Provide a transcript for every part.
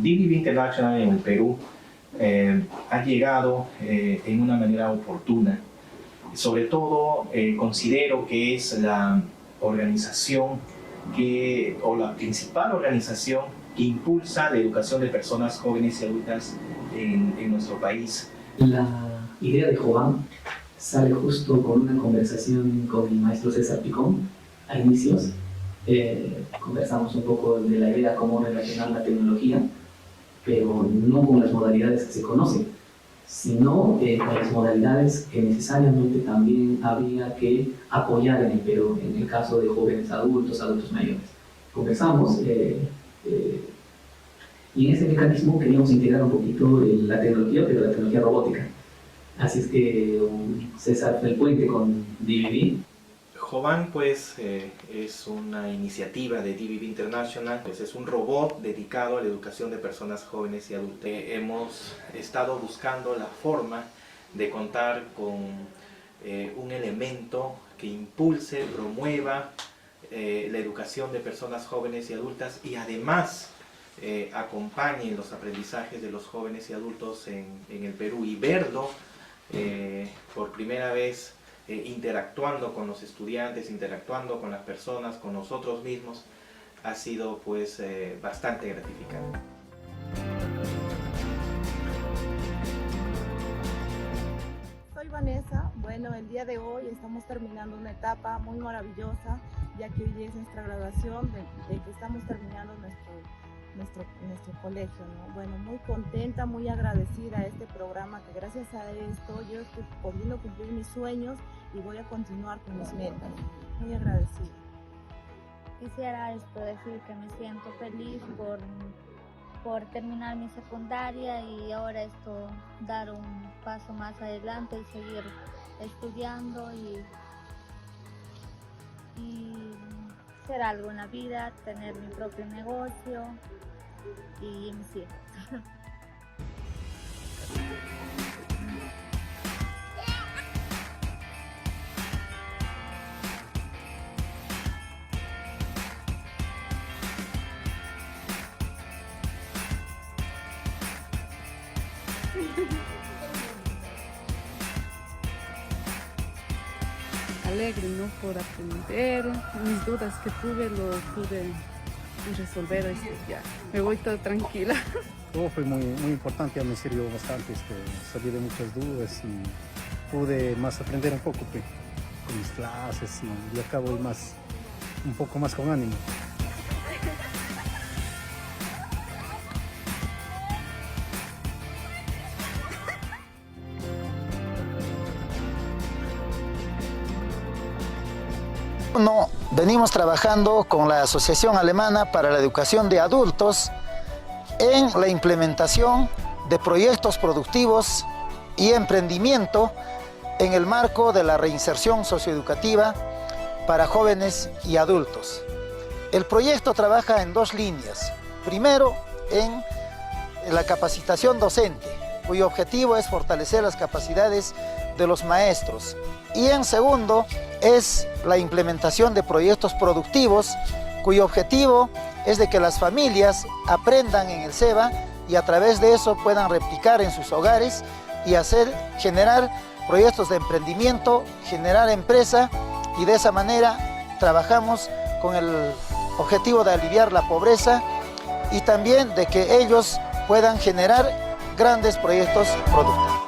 DBV International en el Perú ha llegado en una manera oportuna. Sobre todo considero que es la organización o la principal organización que impulsa la educación de personas jóvenes y adultas en nuestro país. La idea de Jovan sale justo con una conversación con el maestro César Picón a inicios. Conversamos un poco de la idea de cómo relacionar la tecnología, pero no con las modalidades que se conocen, sino con las modalidades que necesariamente también habría que apoyar en el Perú, en el caso de jóvenes adultos, adultos mayores. Conversamos y en ese mecanismo queríamos integrar un poquito la tecnología, pero la tecnología robótica. Así es que César fue el puente con DBV. Jovan pues es una iniciativa de DBV International, pues es un robot dedicado a la educación de personas jóvenes y adultas. Hemos estado buscando la forma de contar con un elemento que impulse, promueva la educación de personas jóvenes y adultas y además acompañe los aprendizajes de los jóvenes y adultos en el Perú y verlo por primera vez interactuando con los estudiantes, interactuando con las personas, con nosotros mismos, ha sido pues bastante gratificante. Soy Vanessa. Bueno, el día de hoy estamos terminando una etapa muy maravillosa, ya que hoy es nuestra graduación, de que estamos terminando nuestro colegio, ¿no? Bueno, muy contenta, muy agradecida a este programa, que gracias a esto yo estoy pudiendo cumplir mis sueños y voy a continuar con mis metas. Muy agradecida. Quisiera decir que me siento feliz por terminar mi secundaria y ahora dar un paso más adelante y seguir estudiando y hacer algo en la vida, tener mi propio negocio y mis hijos. Alegre, ¿no? Por aprender, mis dudas que tuve lo pude resolver, ya me voy toda tranquila. Todo fue muy importante, ya me sirvió bastante, salí de muchas dudas y pude más aprender un poco pues, con mis clases y acá voy un poco más con ánimo. Venimos trabajando con la Asociación Alemana para la Educación de Adultos en la implementación de proyectos productivos y emprendimiento en el marco de la reinserción socioeducativa para jóvenes y adultos. El proyecto trabaja en dos líneas. Primero, en la capacitación docente, cuyo objetivo es fortalecer las capacidades de los maestros. Y en segundo, es la implementación de proyectos productivos, cuyo objetivo es de que las familias aprendan en el SEBA y a través de eso puedan replicar en sus hogares y generar proyectos de emprendimiento, generar empresa, y de esa manera trabajamos con el objetivo de aliviar la pobreza y también de que ellos puedan generar grandes proyectos productivos.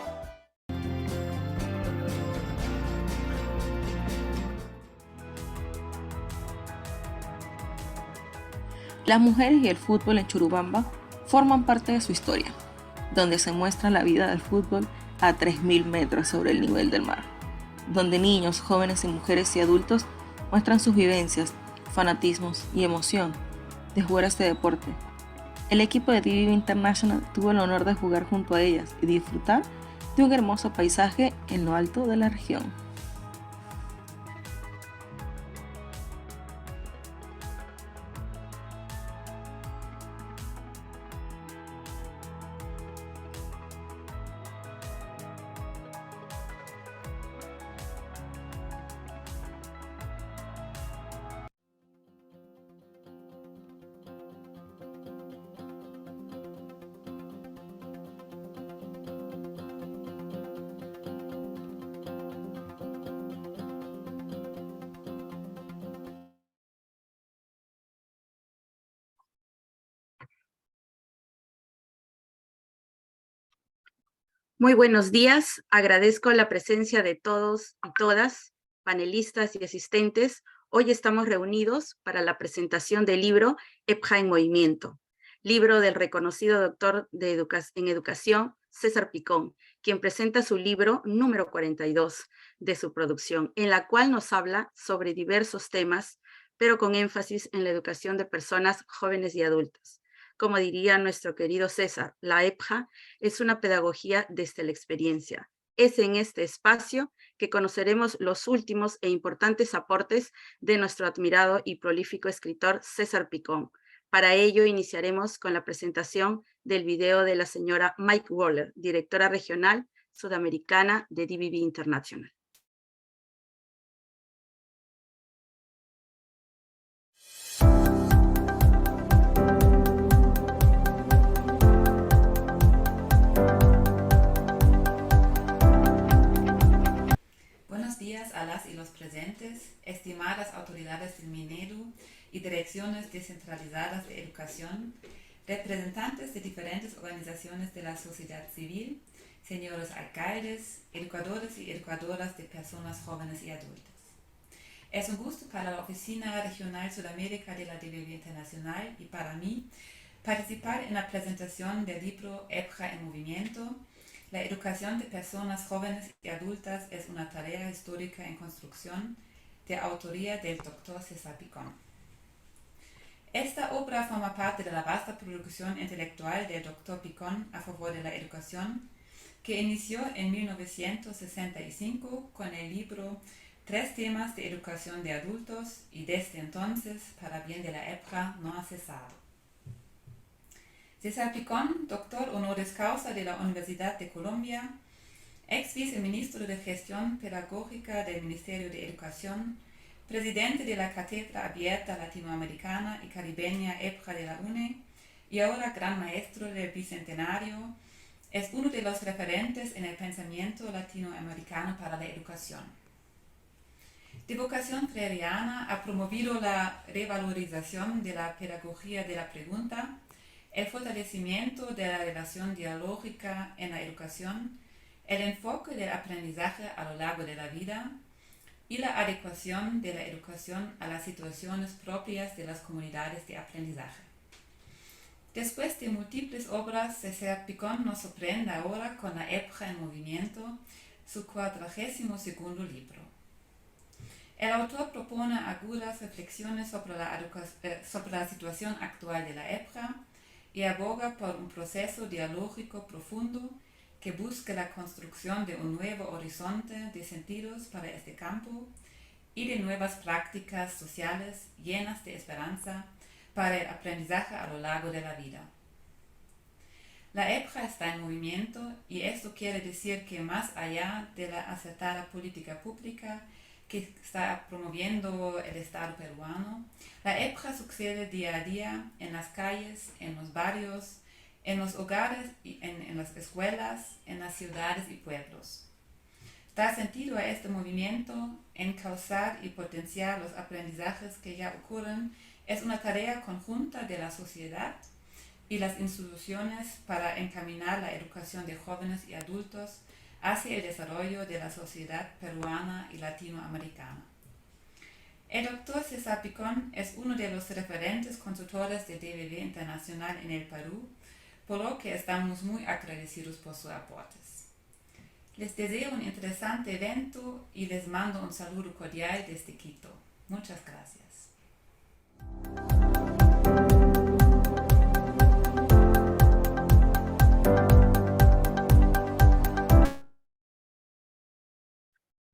Las mujeres y el fútbol en Churubamba forman parte de su historia, donde se muestra la vida del fútbol a 3.000 metros sobre el nivel del mar, donde niños, jóvenes y mujeres y adultos muestran sus vivencias, fanatismos y emoción de jugar este deporte. El equipo de DBV International tuvo el honor de jugar junto a ellas y disfrutar de un hermoso paisaje en lo alto de la región. Muy buenos días. Agradezco la presencia de todos y todas, panelistas y asistentes. Hoy estamos reunidos para la presentación del libro EPJA en Movimiento, libro del reconocido doctor en educación César Picón, quien presenta su libro número 42 de su producción, en la cual nos habla sobre diversos temas, pero con énfasis en la educación de personas jóvenes y adultas. Como diría nuestro querido César, la EPJA es una pedagogía desde la experiencia. Es en este espacio que conoceremos los últimos e importantes aportes de nuestro admirado y prolífico escritor César Picón. Para ello iniciaremos con la presentación del video de la señora Mike Waller, directora regional sudamericana de DBV International. Buenos días a las y los presentes, estimadas autoridades del MINEDU y direcciones descentralizadas de educación, representantes de diferentes organizaciones de la sociedad civil, señores alcaldes, educadores y educadoras de personas jóvenes y adultas. Es un gusto para la Oficina Regional Sudamérica de la DBV Internacional y para mí participar en la presentación del libro EPJA en Movimiento. La educación de personas jóvenes y adultas es una tarea histórica en construcción, de autoría del Dr. César Picón. Esta obra forma parte de la vasta producción intelectual del Dr. Picón a favor de la educación, que inició en 1965 con el libro 3 temas de educación de adultos y desde entonces, para bien de la EPJA, no ha cesado. César Picón, doctor honoris causa de la Universidad de Colombia, ex viceministro de Gestión Pedagógica del Ministerio de Educación, presidente de la Cátedra Abierta Latinoamericana y Caribeña EPJA de la UNE y ahora gran maestro del Bicentenario, es uno de los referentes en el pensamiento latinoamericano para la educación. De vocación freiriana, ha promovido la revalorización de la pedagogía de la pregunta, el fortalecimiento de la relación dialógica en la educación, el enfoque del aprendizaje a lo largo de la vida y la adecuación de la educación a las situaciones propias de las comunidades de aprendizaje. Después de múltiples obras, César Picón nos sorprende ahora con la EPJA en Movimiento, su 42º libro. El autor propone agudas reflexiones sobre la situación actual de la EPJA, y aboga por un proceso dialógico profundo que busque la construcción de un nuevo horizonte de sentidos para este campo y de nuevas prácticas sociales llenas de esperanza para el aprendizaje a lo largo de la vida. La EPJA está en movimiento y esto quiere decir que más allá de la acertada política pública que está promoviendo el Estado peruano, la EPJA sucede día a día en las calles, en los barrios, en los hogares, en las escuelas, en las ciudades y pueblos. Da sentido a este movimiento, encauzar y potenciar los aprendizajes que ya ocurren es una tarea conjunta de la sociedad y las instituciones para encaminar la educación de jóvenes y adultos hacia el desarrollo de la sociedad peruana y latinoamericana. El doctor César Picón es uno de los referentes consultores de DBV Internacional en el Perú, por lo que estamos muy agradecidos por sus aportes. Les deseo un interesante evento y les mando un saludo cordial desde Quito. Muchas gracias.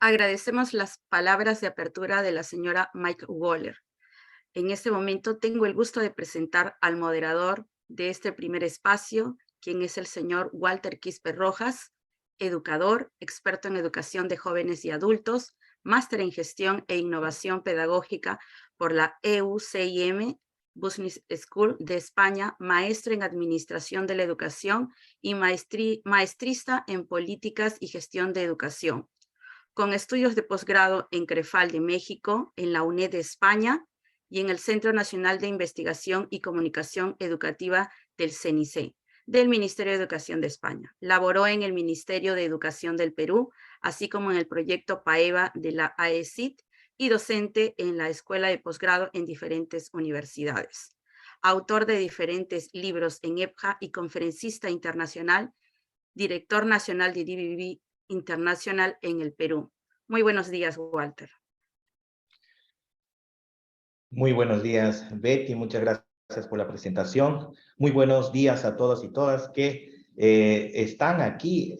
Agradecemos las palabras de apertura de la señora Mike Waller. En este momento tengo el gusto de presentar al moderador de este primer espacio, quien es el señor Walter Quispe Rojas, educador, experto en educación de jóvenes y adultos, máster en gestión e innovación pedagógica por la EUCIM Business School de España, maestro en administración de la educación y maestrista en políticas y gestión de educación, con estudios de posgrado en CREFAL de México, en la UNED de España y en el Centro Nacional de Investigación y Comunicación Educativa del CENICE. del Ministerio de Educación de España. Laboró en el Ministerio de Educación del Perú, así como en el proyecto PAEVA de la AECIT y docente en la Escuela de Posgrado en diferentes universidades. Autor de diferentes libros en EPJA y conferencista internacional, director nacional de DVB Internacional en el Perú. Muy buenos días, Walter. Muy buenos días, Betty. Muchas gracias por la presentación. Muy buenos días a todos y todas que están aquí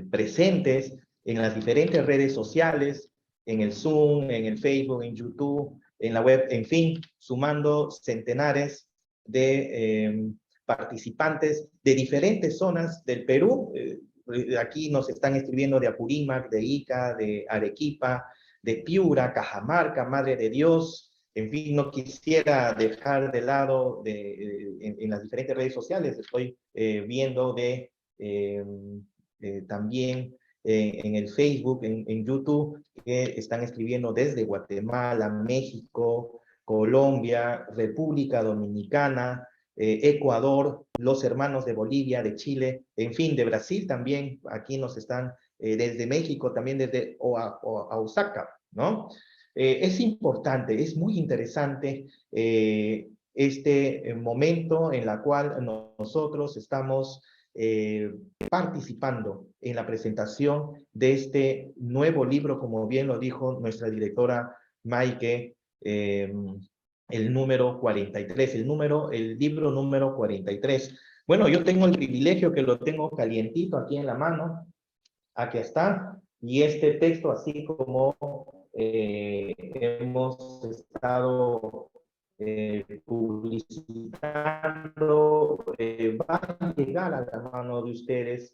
presentes en las diferentes redes sociales, en el Zoom, en el Facebook, en YouTube, en la web, en fin, sumando centenares de participantes de diferentes zonas del Perú. Aquí nos están escribiendo de Apurímac, de Ica, de Arequipa, de Piura, Cajamarca, Madre de Dios. En fin, no quisiera dejar de lado en las diferentes redes sociales. Estoy viendo también en el Facebook, en YouTube, que están escribiendo desde Guatemala, México, Colombia, República Dominicana, Ecuador, los hermanos de Bolivia, de Chile, en fin, de Brasil también. Aquí nos están desde México, también desde Osaka, ¿no? Es importante, es muy interesante este momento en el cual nosotros estamos participando en la presentación de este nuevo libro, como bien lo dijo nuestra directora Maike, el número 43, el libro número 43. Bueno, yo tengo el privilegio que lo tengo calientito aquí en la mano, aquí está, y este texto, así como hemos estado publicitando, va a llegar a la mano de ustedes.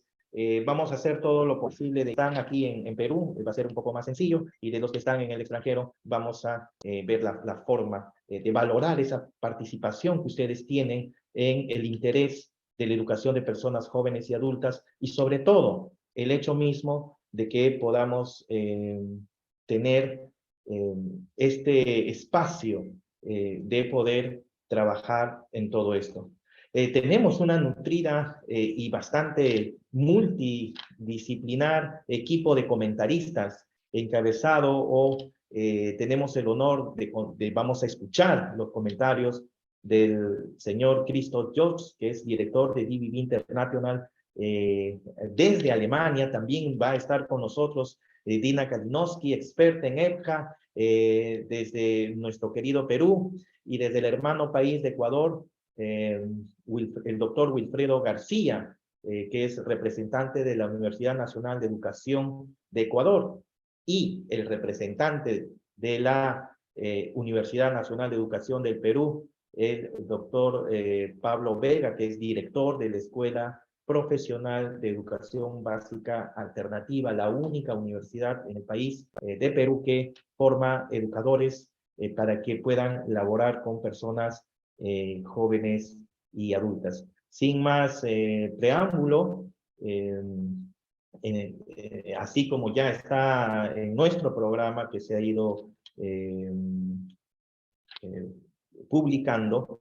Vamos a hacer todo lo posible. Están aquí en Perú, va a ser un poco más sencillo, y de los que están en el extranjero vamos a ver la forma de valorar esa participación que ustedes tienen en el interés de la educación de personas jóvenes y adultas, y sobre todo el hecho mismo de que podamos tener este espacio de poder trabajar en todo esto. Tenemos una nutrida y bastante multidisciplinar equipo de comentaristas encabezado, tenemos el honor vamos a escuchar los comentarios del señor Christoph Jobs, que es director de DVB International desde Alemania. También va a estar con nosotros Dina Kalinowski, experta en EPJA, desde nuestro querido Perú, y desde el hermano país de Ecuador, el doctor Wilfredo García, que es representante de la Universidad Nacional de Educación de Ecuador, y el representante de la Universidad Nacional de Educación del Perú, el doctor Pablo Vega, que es director de la Escuela Profesional de Educación Básica Alternativa, la única universidad en el país de Perú que forma educadores para que puedan laborar con personas jóvenes y adultas. Sin más preámbulo, así como ya está en nuestro programa que se ha ido publicando,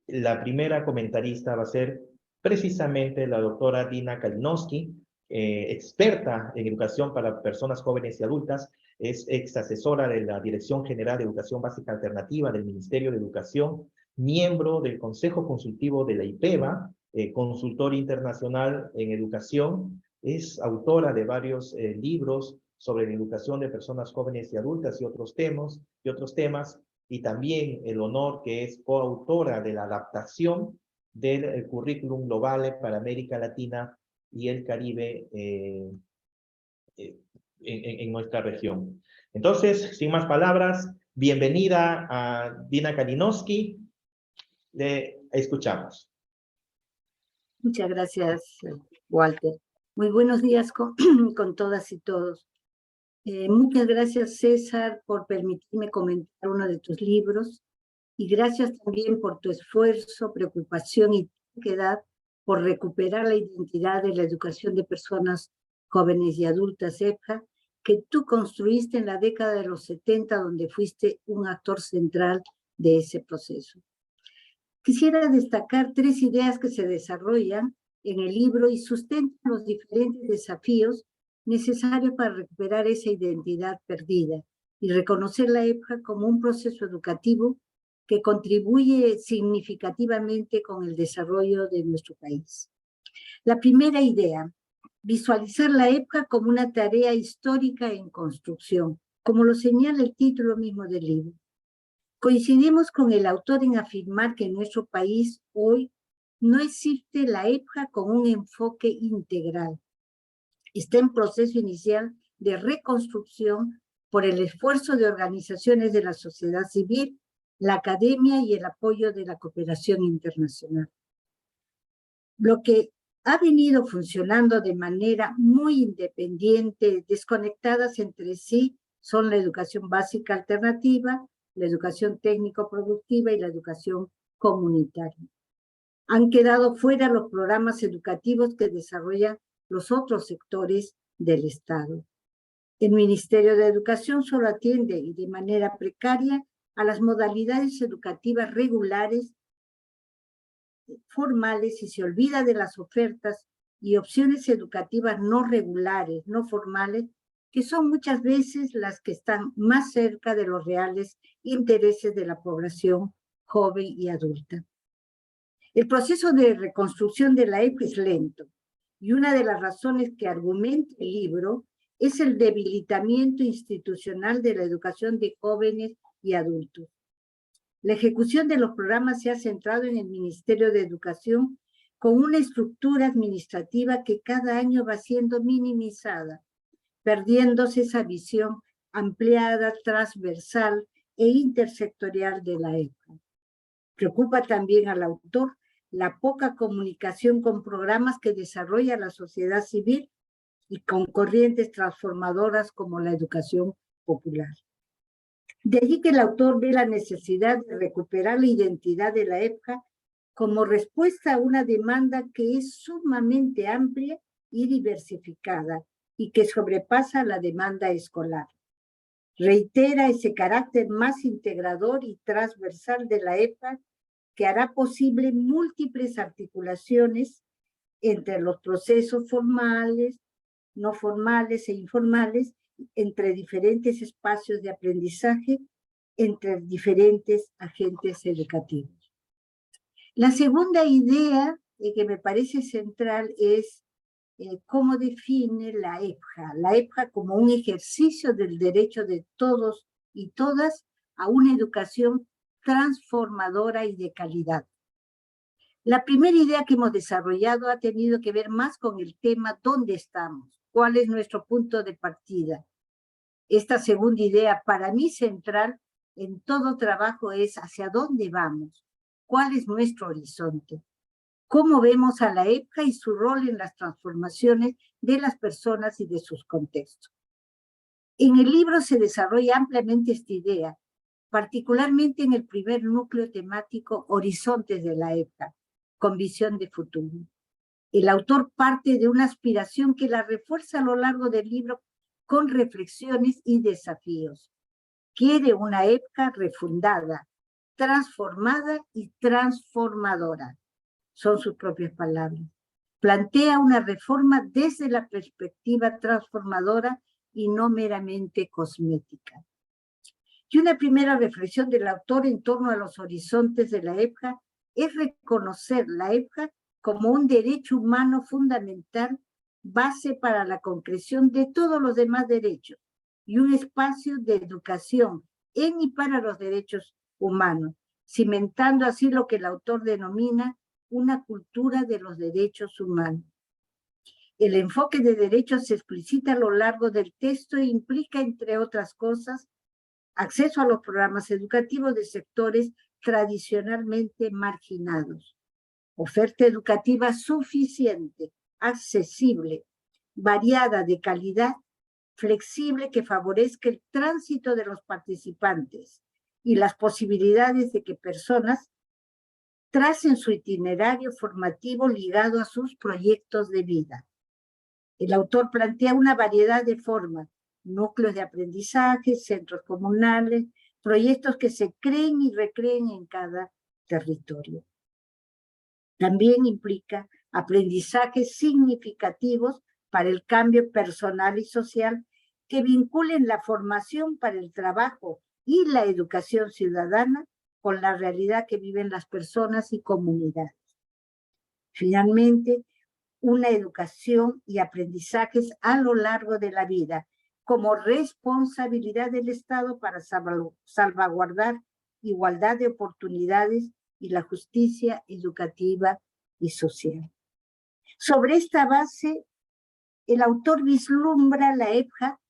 la primera comentarista va a ser precisamente la doctora Dina Kalinowski, experta en educación para personas jóvenes y adultas, es ex asesora de la Dirección General de Educación Básica Alternativa del Ministerio de Educación, miembro del Consejo Consultivo de la IPEVA, consultor internacional en educación, es autora de varios libros sobre la educación de personas jóvenes y adultas y otros temas, y también el honor que es coautora de la adaptación del currículum global para América Latina y el Caribe en nuestra región. Entonces, sin más palabras, bienvenida a Dina Kalinowski. Le escuchamos. Muchas gracias, Walter. Muy buenos días con todas y todos. Muchas gracias, César, por permitirme comentar uno de tus libros, y gracias también por tu esfuerzo, preocupación y terquedad por recuperar la identidad de la educación de personas jóvenes y adultas EPJA, que tú construiste en la década de los 70, donde fuiste un actor central de ese proceso. Quisiera destacar 3 ideas que se desarrollan en el libro y sustentan los diferentes desafíos necesarios para recuperar esa identidad perdida y reconocer la EPJA como un proceso educativo que contribuye significativamente con el desarrollo de nuestro país. La primera idea, visualizar la EPJA como una tarea histórica en construcción, como lo señala el título mismo del libro. Coincidimos con el autor en afirmar que en nuestro país hoy no existe la EPJA con un enfoque integral. Está en proceso inicial de reconstrucción por el esfuerzo de organizaciones de la sociedad civil, la academia y el apoyo de la cooperación internacional. Lo que ha venido funcionando de manera muy independiente, desconectadas entre sí, son la educación básica alternativa, la educación técnico-productiva y la educación comunitaria. Han quedado fuera los programas educativos que desarrollan los otros sectores del Estado. El Ministerio de Educación solo atiende, y de manera precaria, a las modalidades educativas regulares, formales, y se olvida de las ofertas y opciones educativas no regulares, no formales, que son muchas veces las que están más cerca de los reales intereses de la población joven y adulta. El proceso de reconstrucción de la EPJA es lento, y una de las razones que argumenta el libro es el debilitamiento institucional de la educación de jóvenes y adultos. La ejecución de los programas se ha centrado en el Ministerio de Educación con una estructura administrativa que cada año va siendo minimizada, perdiéndose esa visión ampliada, transversal e intersectorial de la EPJA. Preocupa también al autor la poca comunicación con programas que desarrolla la sociedad civil y con corrientes transformadoras como la educación popular. De allí que el autor ve la necesidad de recuperar la identidad de la EPJA como respuesta a una demanda que es sumamente amplia y diversificada y que sobrepasa la demanda escolar. Reitera ese carácter más integrador y transversal de la EPJA que hará posible múltiples articulaciones entre los procesos formales, no formales e informales, entre diferentes espacios de aprendizaje, entre diferentes agentes educativos. La segunda idea que me parece central es cómo define la EPJA como un ejercicio del derecho de todos y todas a una educación transformadora y de calidad. La primera idea que hemos desarrollado ha tenido que ver más con el tema ¿dónde estamos? ¿Cuál es nuestro punto de partida? Esta segunda idea, para mí central en todo trabajo, es hacia dónde vamos, cuál es nuestro horizonte, cómo vemos a la EPJA y su rol en las transformaciones de las personas y de sus contextos. En el libro se desarrolla ampliamente esta idea, particularmente en el primer núcleo temático Horizontes de la EPJA, con visión de futuro. El autor parte de una aspiración que la refuerza a lo largo del libro con reflexiones y desafíos. Quiere una EPJA refundada, transformada y transformadora. Son sus propias palabras. Plantea una reforma desde la perspectiva transformadora y no meramente cosmética. Y una primera reflexión del autor en torno a los horizontes de la EPJA es reconocer la EPJA como un derecho humano fundamental, base para la concreción de todos los demás derechos y un espacio de educación en y para los derechos humanos, cimentando así lo que el autor denomina una cultura de los derechos humanos. El enfoque de derechos se explicita a lo largo del texto e implica, entre otras cosas, acceso a los programas educativos de sectores tradicionalmente marginados, oferta educativa suficiente, accesible, variada, de calidad, flexible, que favorezca el tránsito de los participantes y las posibilidades de que personas tracen su itinerario formativo ligado a sus proyectos de vida. El autor plantea una variedad de formas, núcleos de aprendizaje, centros comunales, proyectos que se creen y recreen en cada territorio. También implica aprendizajes significativos para el cambio personal y social que vinculen la formación para el trabajo y la educación ciudadana con la realidad que viven las personas y comunidades. Finalmente, una educación y aprendizajes a lo largo de la vida como responsabilidad del Estado para salvaguardar igualdad de oportunidades y la justicia educativa y social. Sobre esta base, el autor vislumbra la EPJA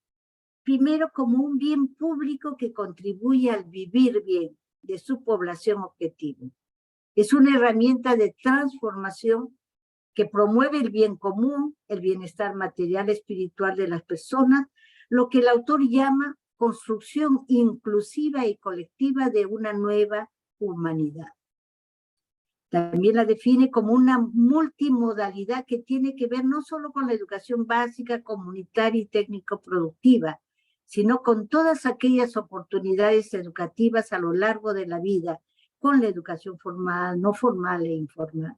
primero como un bien público que contribuye al vivir bien de su población objetivo. Es una herramienta de transformación que promueve el bien común, el bienestar material y espiritual de las personas, lo que el autor llama construcción inclusiva y colectiva de una nueva humanidad. También la define como una multimodalidad que tiene que ver no solo con la educación básica, comunitaria y técnico-productiva, sino con todas aquellas oportunidades educativas a lo largo de la vida, con la educación formal, no formal e informal.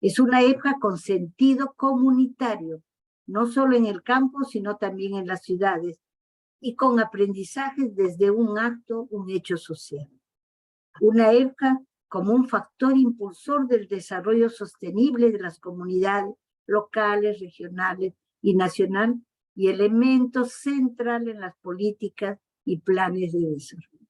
Es una EPJA con sentido comunitario, no solo en el campo, sino también en las ciudades, y con aprendizajes desde un acto, un hecho social. Una EPJA como un factor impulsor del desarrollo sostenible de las comunidades locales, regionales y nacional, y elemento central en las políticas y planes de desarrollo.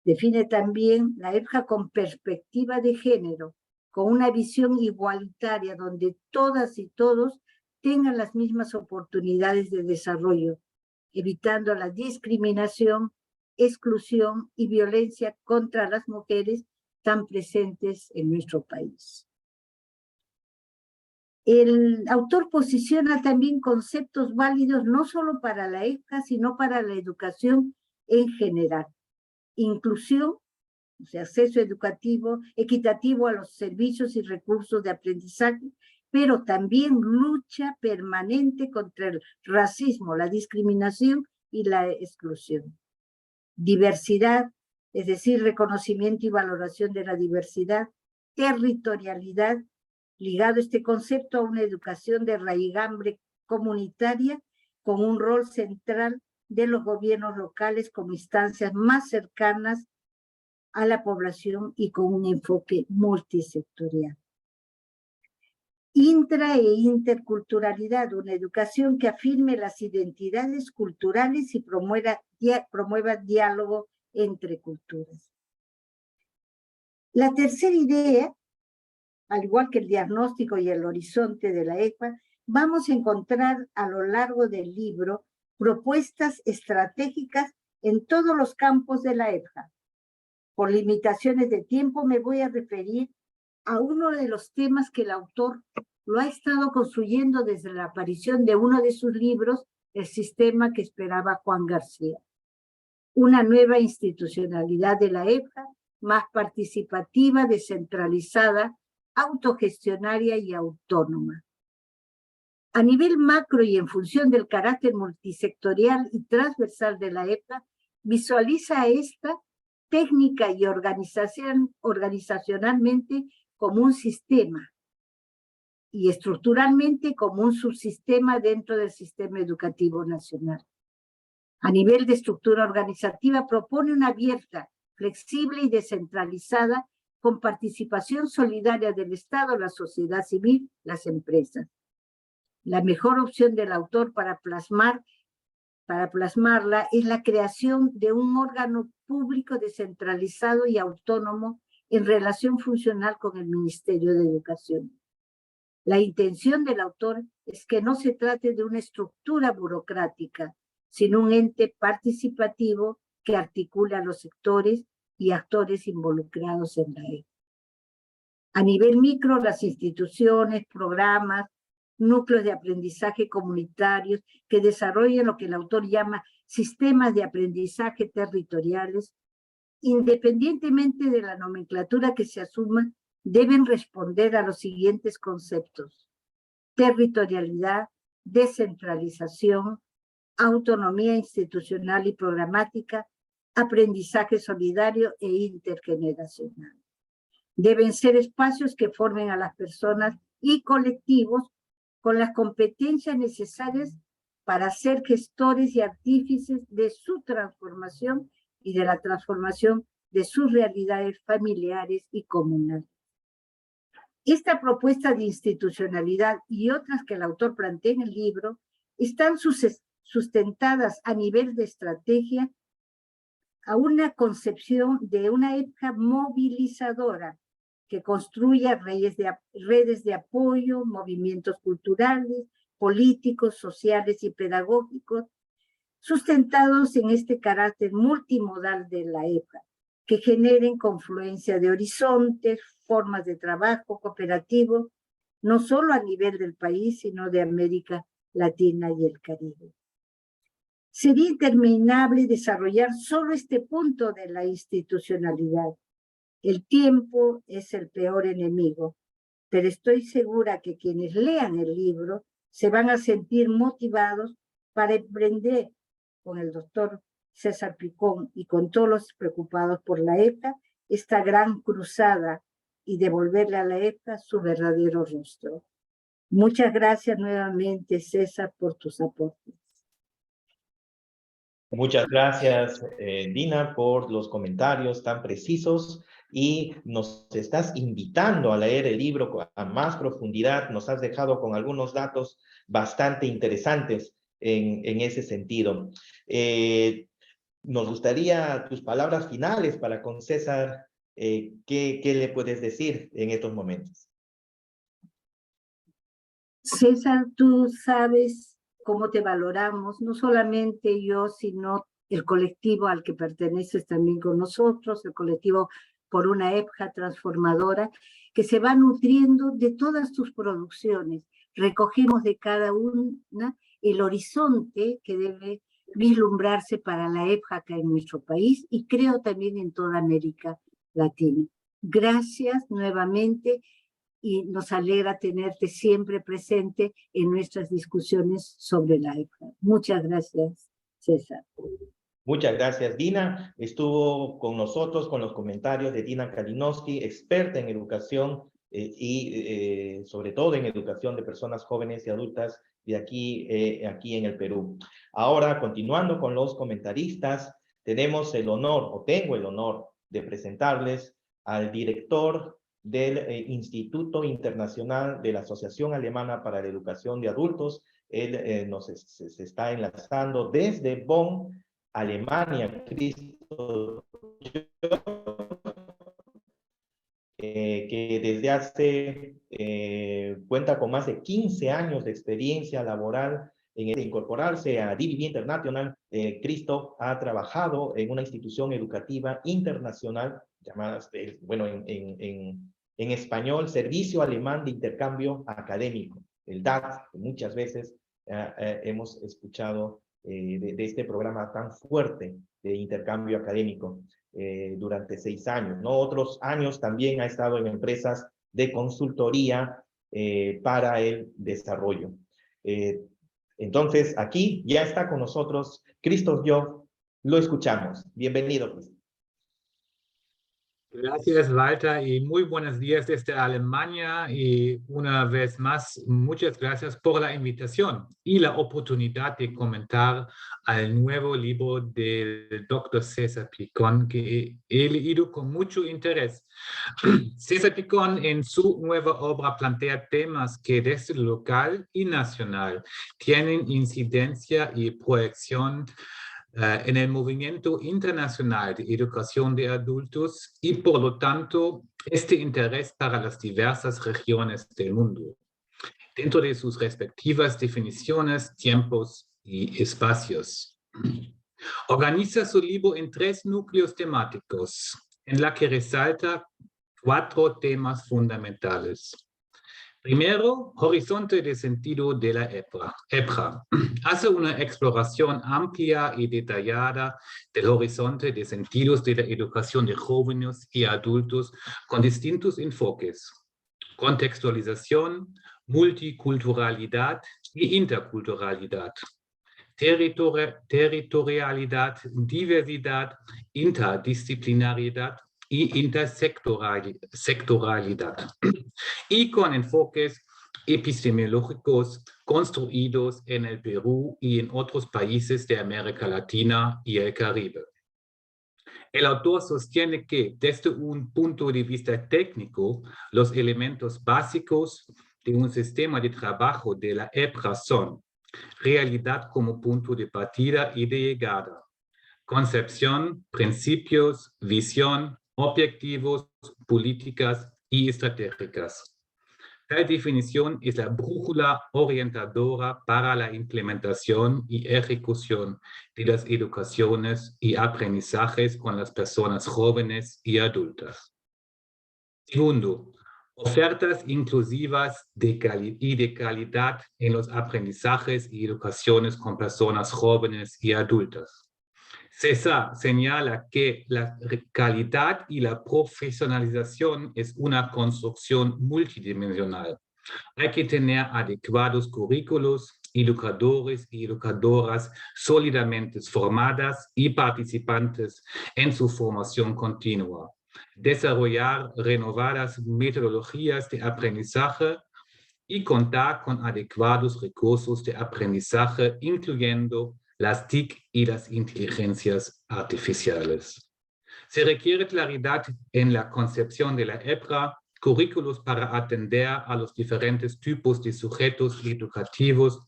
Define también la EPJA con perspectiva de género, con una visión igualitaria donde todas y todos tengan las mismas oportunidades de desarrollo, evitando la discriminación, exclusión y violencia contra las mujeres tan presentes en nuestro país. El autor posiciona también conceptos válidos no solo para la EPJA, sino para la educación en general. Inclusión, o sea, acceso educativo, equitativo a los servicios y recursos de aprendizaje, pero también lucha permanente contra el racismo, la discriminación y la exclusión. Diversidad, es decir, reconocimiento y valoración de la diversidad. Territorialidad, ligado este concepto a una educación de raigambre comunitaria con un rol central de los gobiernos locales como instancias más cercanas a la población y con un enfoque multisectorial. Intra e interculturalidad, una educación que afirme las identidades culturales y promueva diálogo entre culturas. La tercera idea, al igual que el diagnóstico y el horizonte de la EPJA, vamos a encontrar a lo largo del libro propuestas estratégicas en todos los campos de la EPJA. Por limitaciones de tiempo me voy a referir a uno de los temas que el autor lo ha estado construyendo desde la aparición de uno de sus libros, El sistema que esperaba Juan García. Una nueva institucionalidad de la EPJA, más participativa, descentralizada, autogestionaria y autónoma. A nivel macro y en función del carácter multisectorial y transversal de la EPJA, visualiza esta técnica y organizacionalmente como un sistema y estructuralmente como un subsistema dentro del sistema educativo nacional. A nivel de estructura organizativa propone una abierta, flexible y descentralizada con participación solidaria del Estado, la sociedad civil, las empresas. La mejor opción del autor para plasmarla es la creación de un órgano público descentralizado y autónomo en relación funcional con el Ministerio de Educación. La intención del autor es que no se trate de una estructura burocrática, sino un ente participativo que articula a los sectores y actores involucrados en la EPJA. A nivel micro, las instituciones, programas, núcleos de aprendizaje comunitarios que desarrollan lo que el autor llama sistemas de aprendizaje territoriales, independientemente de la nomenclatura que se asuma, deben responder a los siguientes conceptos: territorialidad, descentralización, autonomía institucional y programática, aprendizaje solidario e intergeneracional. Deben ser espacios que formen a las personas y colectivos con las competencias necesarias para ser gestores y artífices de su transformación y de la transformación de sus realidades familiares y comunales. Esta propuesta de institucionalidad y otras que el autor plantea en el libro están sustentadas a nivel de estrategia a una concepción de una EPJA movilizadora que construya redes de apoyo, movimientos culturales, políticos, sociales y pedagógicos, sustentados en este carácter multimodal de la EPJA, que generen confluencia de horizontes, formas de trabajo cooperativo, no solo a nivel del país, sino de América Latina y el Caribe. Sería interminable desarrollar solo este punto de la institucionalidad. El tiempo es el peor enemigo, pero estoy segura que quienes lean el libro se van a sentir motivados para emprender con el doctor César Picón y con todos los preocupados por la EPJA esta gran cruzada y devolverle a la EPJA su verdadero rostro. Muchas gracias nuevamente, César, por tus aportes. Muchas gracias, Dina, por los comentarios tan precisos y nos estás invitando a leer el libro a más profundidad. Nos has dejado con algunos datos bastante interesantes en ese sentido. Nos gustaría tus palabras finales para con César. ¿Qué le puedes decir en estos momentos? César, tú sabes cómo te valoramos, no solamente yo, sino el colectivo al que perteneces también con nosotros, el colectivo por una EPJA transformadora, que se va nutriendo de todas tus producciones. Recogemos de cada una el horizonte que debe vislumbrarse para la EPJA acá en nuestro país y creo también en toda América Latina. Gracias nuevamente y nos alegra tenerte siempre presente en nuestras discusiones sobre la EPJA. Muchas gracias, César. Muchas gracias, Dina. Estuvo con nosotros con los comentarios de Dina Kalinowski, experta en educación y sobre todo en educación de personas jóvenes y adultas de aquí en el Perú. Ahora, continuando con los comentaristas, tenemos el honor, o tengo el honor, de presentarles al director del Instituto Internacional de la Asociación Alemana para la Educación de Adultos. Él se está enlazando desde Bonn, Alemania, Cristo, que desde hace, cuenta con más de 15 años de experiencia laboral en incorporarse a DBV International. Cristo ha trabajado en una institución educativa internacional llamada, bueno, en español, Servicio Alemán de Intercambio Académico, el DAT, que muchas veces hemos escuchado de este programa tan fuerte de intercambio académico durante 6 años, ¿no? Otros años también ha estado en empresas de consultoría para el desarrollo. Entonces, aquí ya está con nosotros Christoph Joff, lo escuchamos. Bienvenido, Christoph. Gracias, Walter, y muy buenos días desde Alemania. Y una vez más, muchas gracias por la invitación y la oportunidad de comentar al nuevo libro del Dr. César Picón, que he leído con mucho interés. César Picón, en su nueva obra, plantea temas que desde lo local y nacional tienen incidencia y proyección en el movimiento internacional de educación de adultos y, por lo tanto, este interés para las diversas regiones del mundo, dentro de sus respectivas definiciones, tiempos y espacios. Organiza su libro en 3 núcleos temáticos, en la que resalta 4 temas fundamentales. Primero, horizonte de sentido de la EPJA. Hace una exploración amplia y detallada del horizonte de sentidos de la educación de jóvenes y adultos con distintos enfoques: contextualización, multiculturalidad y interculturalidad, territorialidad, diversidad, interdisciplinariedad y intersectoralidad, y con enfoques epistemológicos construidos en el Perú y en otros países de América Latina y el Caribe. El autor sostiene que, desde un punto de vista técnico, los elementos básicos de un sistema de trabajo de la EPRA son realidad como punto de partida y de llegada, concepción, principios, visión, objetivos, políticas y estratégicas. Tal definición es la brújula orientadora para la implementación y ejecución de las educaciones y aprendizajes con las personas jóvenes y adultas. Segundo, ofertas inclusivas y de calidad en los aprendizajes y educaciones con personas jóvenes y adultas. César señala que la calidad y la profesionalización es una construcción multidimensional. Hay que tener adecuados currículos, educadores y educadoras sólidamente formadas y participantes en su formación continua. Desarrollar renovadas metodologías de aprendizaje y contar con adecuados recursos de aprendizaje, incluyendo las TIC y las inteligencias artificiales. Se requiere claridad en la concepción de la EPRA, currículos para atender a los diferentes tipos de sujetos educativos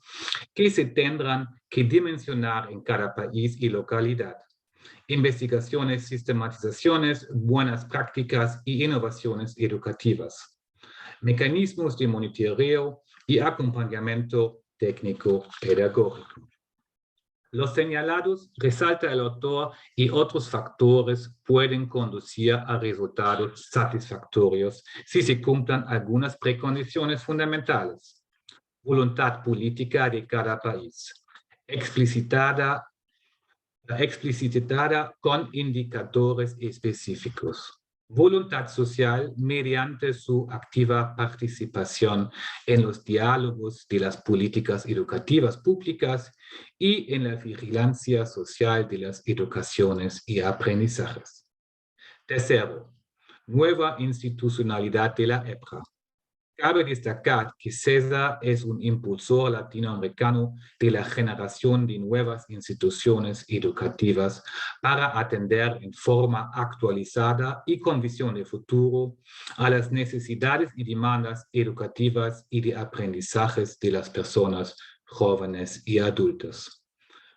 que se tendrán que dimensionar en cada país y localidad. Investigaciones, sistematizaciones, buenas prácticas y innovaciones educativas. Mecanismos de monitoreo y acompañamiento técnico-pedagógico. Los señalados, resalta el autor, y otros factores pueden conducir a resultados satisfactorios si se cumplan algunas precondiciones fundamentales. Voluntad política de cada país, explicitada con indicadores específicos. Voluntad social mediante su activa participación en los diálogos de las políticas educativas públicas y en la vigilancia social de las educaciones y aprendizajes. Tercero, nueva institucionalidad de la EPRA. Cabe destacar que César es un impulsor latinoamericano de la generación de nuevas instituciones educativas para atender en forma actualizada y con visión de futuro a las necesidades y demandas educativas y de aprendizajes de las personas jóvenes y adultas.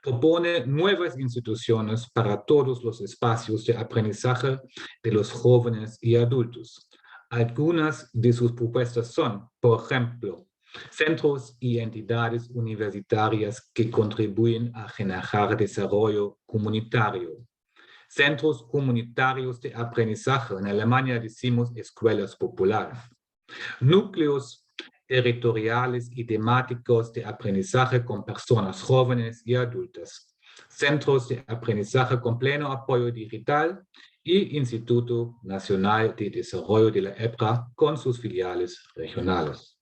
Propone nuevas instituciones para todos los espacios de aprendizaje de los jóvenes y adultos. Algunas de sus propuestas son, por ejemplo, centros y entidades universitarias que contribuyen a generar desarrollo comunitario. Centros comunitarios de aprendizaje, en Alemania decimos escuelas populares. Núcleos territoriales y temáticos de aprendizaje con personas jóvenes y adultas. Centros de aprendizaje con pleno apoyo digital y Instituto Nacional de Desarrollo de la EPRA con sus filiales regionales.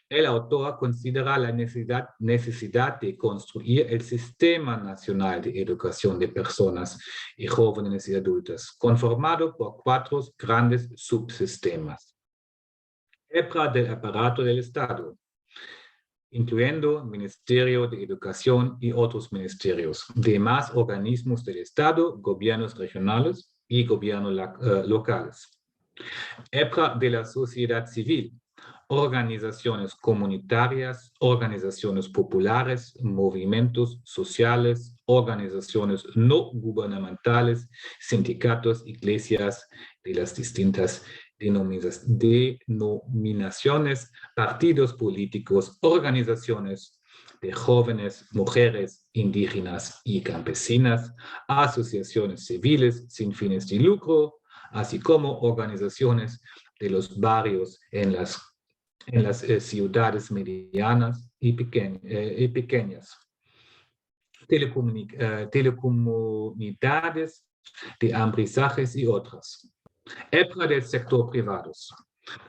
El autor considera la necesidad de construir el Sistema Nacional de Educación de Personas y Jóvenes y Adultas, conformado por 4 grandes subsistemas. EPRA del aparato del Estado, incluyendo Ministerio de Educación y otros ministerios, demás organismos del Estado, gobiernos regionales y gobiernos locales. EPRA de la sociedad civil, organizaciones comunitarias, organizaciones populares, movimientos sociales, organizaciones no gubernamentales, sindicatos, iglesias de las distintas denominaciones, partidos políticos, organizaciones de jóvenes, mujeres, indígenas y campesinas, asociaciones civiles sin fines de lucro, así como organizaciones de los barrios en las ciudades medianas y pequeñas, telecomunidades de aprendizajes y otras. EPRA del sector privado,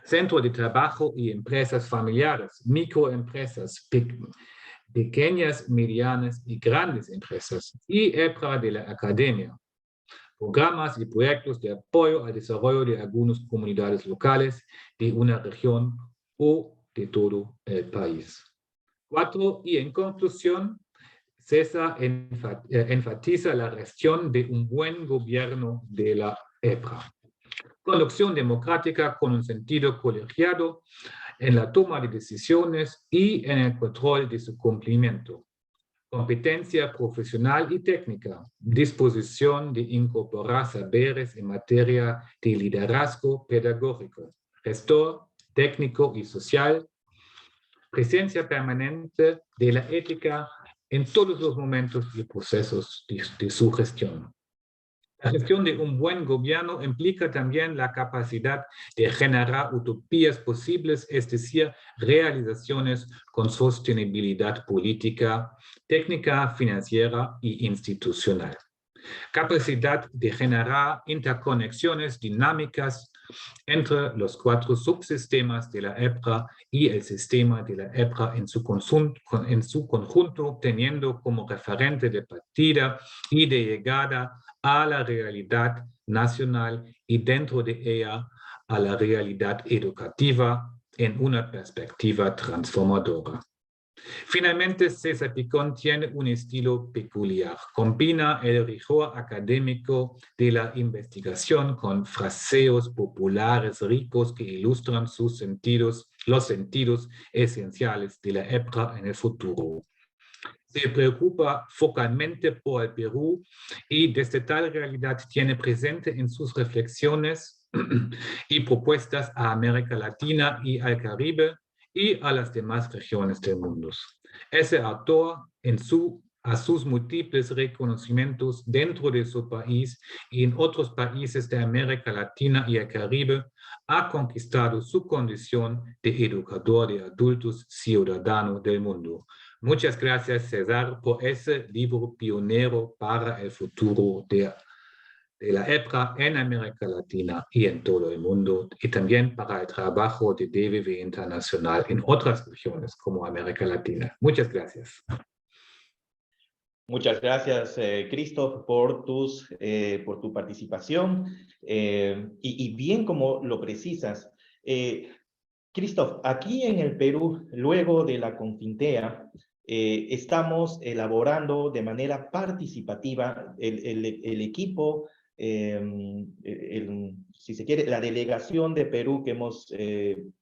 Centro de Trabajo y Empresas Familiares, microempresas, pequeñas, medianas y grandes empresas, y EPRA de la Academia, programas y proyectos de apoyo al desarrollo de algunas comunidades locales de una región o de todo el país. 4. Y en conclusión, César enfatiza la gestión de un buen gobierno de la EPRA. Conducción democrática con un sentido colegiado en la toma de decisiones y en el control de su cumplimiento. Competencia profesional y técnica, disposición de incorporar saberes en materia de liderazgo pedagógico, gestor, técnico y social, presencia permanente de la ética en todos los momentos y procesos de su gestión. La gestión de un buen gobierno implica también la capacidad de generar utopías posibles, es decir, realizaciones con sostenibilidad política, técnica, financiera y institucional. Capacidad de generar interconexiones dinámicas entre los 4 subsistemas de la EPRA y el sistema de la EPRA en su conjunto, teniendo como referente de partida y de llegada a la realidad nacional y dentro de ella a la realidad educativa en una perspectiva transformadora. Finalmente, César Picón tiene un estilo peculiar. Combina el rigor académico de la investigación con fraseos populares ricos que ilustran los sentidos esenciales de la EPRA en el futuro. Se preocupa focalmente por el Perú y desde tal realidad tiene presente en sus reflexiones y propuestas a América Latina y al Caribe y a las demás regiones del mundo. Ese autor, a sus múltiples reconocimientos dentro de su país y en otros países de América Latina y el Caribe, ha conquistado su condición de educador de adultos ciudadanos del mundo. Muchas gracias, César, por ese libro pionero para el futuro de la EPRA en América Latina y en todo el mundo, y también para el trabajo de DVB Internacional en otras regiones como América Latina. Muchas gracias. Muchas gracias, Christoph, por tu participación. Y bien como lo precisas, Christoph, aquí en el Perú, luego de la Confintea, estamos elaborando de manera participativa el equipo, si se quiere, la delegación de Perú que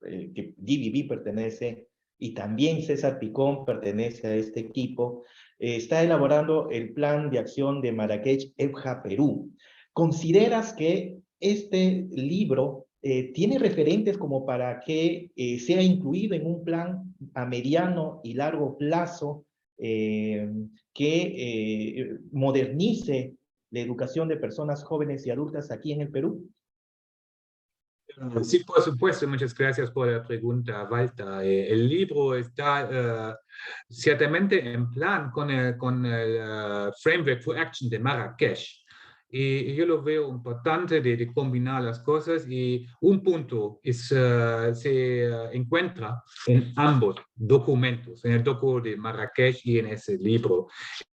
DVB pertenece, y también César Picón pertenece a este equipo, está elaborando el plan de acción de Marrakech EPJA Perú. ¿Consideras que este libro tiene referentes como para que sea incluido en un plan a mediano y largo plazo que modernice la educación de personas jóvenes y adultas aquí en el Perú? Sí, por supuesto. Muchas gracias por la pregunta, Walter. El libro está ciertamente en plan con el Framework for Action de Marrakech. Y yo lo veo importante de combinar las cosas, y un punto se encuentra en ambos documentos, en el documento de Marrakech y en ese libro,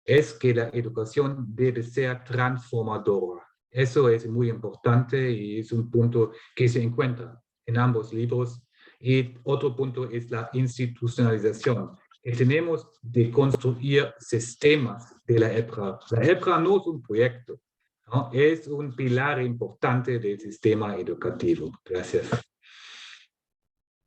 es que la educación debe ser transformadora. Eso es muy importante y es un punto que se encuentra en ambos libros. Y otro punto es la institucionalización. Tenemos de construir sistemas de la EPRA. La EPRA no es un proyecto, ¿no? Es un pilar importante del sistema educativo. Gracias.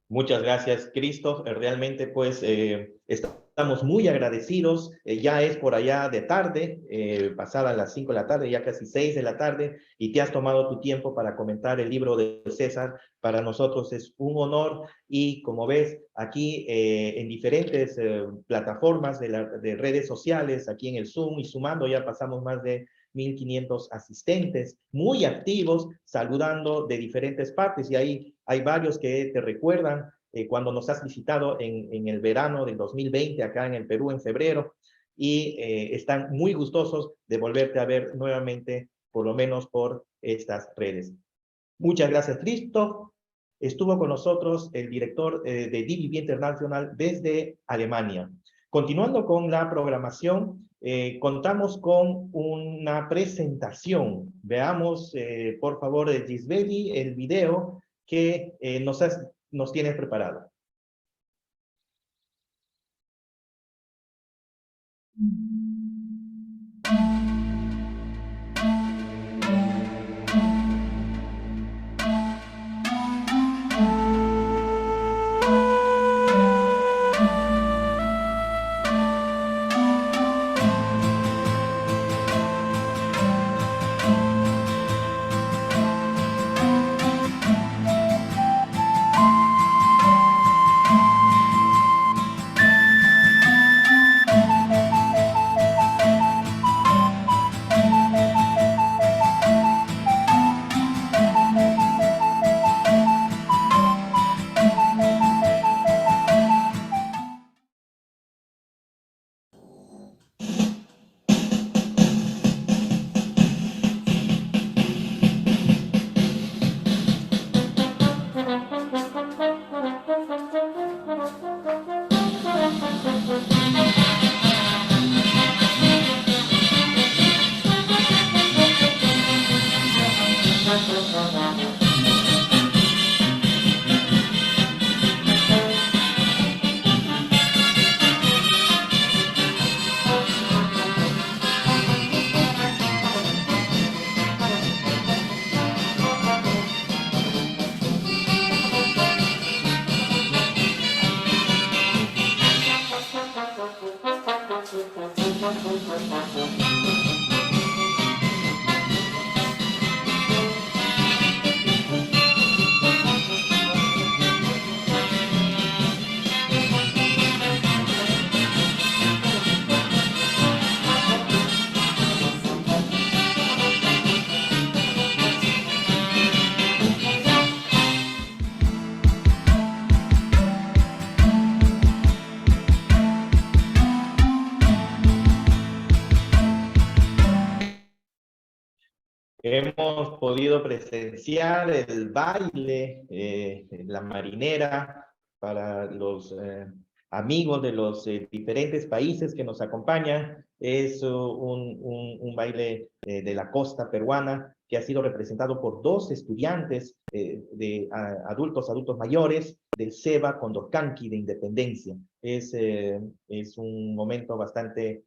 Muchas gracias, Christoph. Realmente, pues, estamos muy agradecidos. Ya es por allá de tarde, pasadas las 5 de la tarde, ya casi 6 de la tarde, y te has tomado tu tiempo para comentar el libro de César. Para nosotros es un honor, y como ves, aquí en diferentes plataformas de redes sociales, aquí en el Zoom y sumando, ya pasamos más de 1.500 asistentes muy activos, saludando de diferentes partes, y ahí hay varios que te recuerdan cuando nos has visitado en el verano del 2020 acá en el Perú en febrero, y están muy gustosos de volverte a ver nuevamente, por lo menos por estas redes. Muchas gracias, Christoph. Estuvo con nosotros el director de DVB International desde Alemania. Continuando con la programación, contamos con una presentación. Veamos, por favor, Gisbeli, el video que nos tienes preparado. Hemos podido presenciar el baile, la marinera, para los amigos de los diferentes países que nos acompañan. Es un baile de la costa peruana que ha sido representado por 2 estudiantes de adultos mayores del SEBA Condorcanqui de Independencia. Es un momento bastante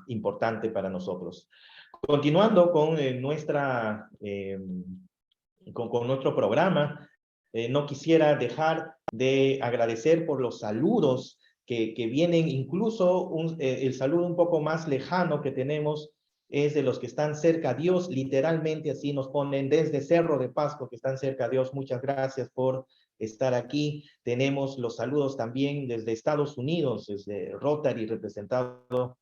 importante para nosotros. Continuando con nuestro programa, no quisiera dejar de agradecer por los saludos que vienen, incluso el saludo un poco más lejano que tenemos es de los que están cerca a Dios, literalmente así nos ponen desde Cerro de Pasco, que están cerca a Dios. Muchas gracias por estar aquí. Tenemos los saludos también desde Estados Unidos, desde Rotary, representado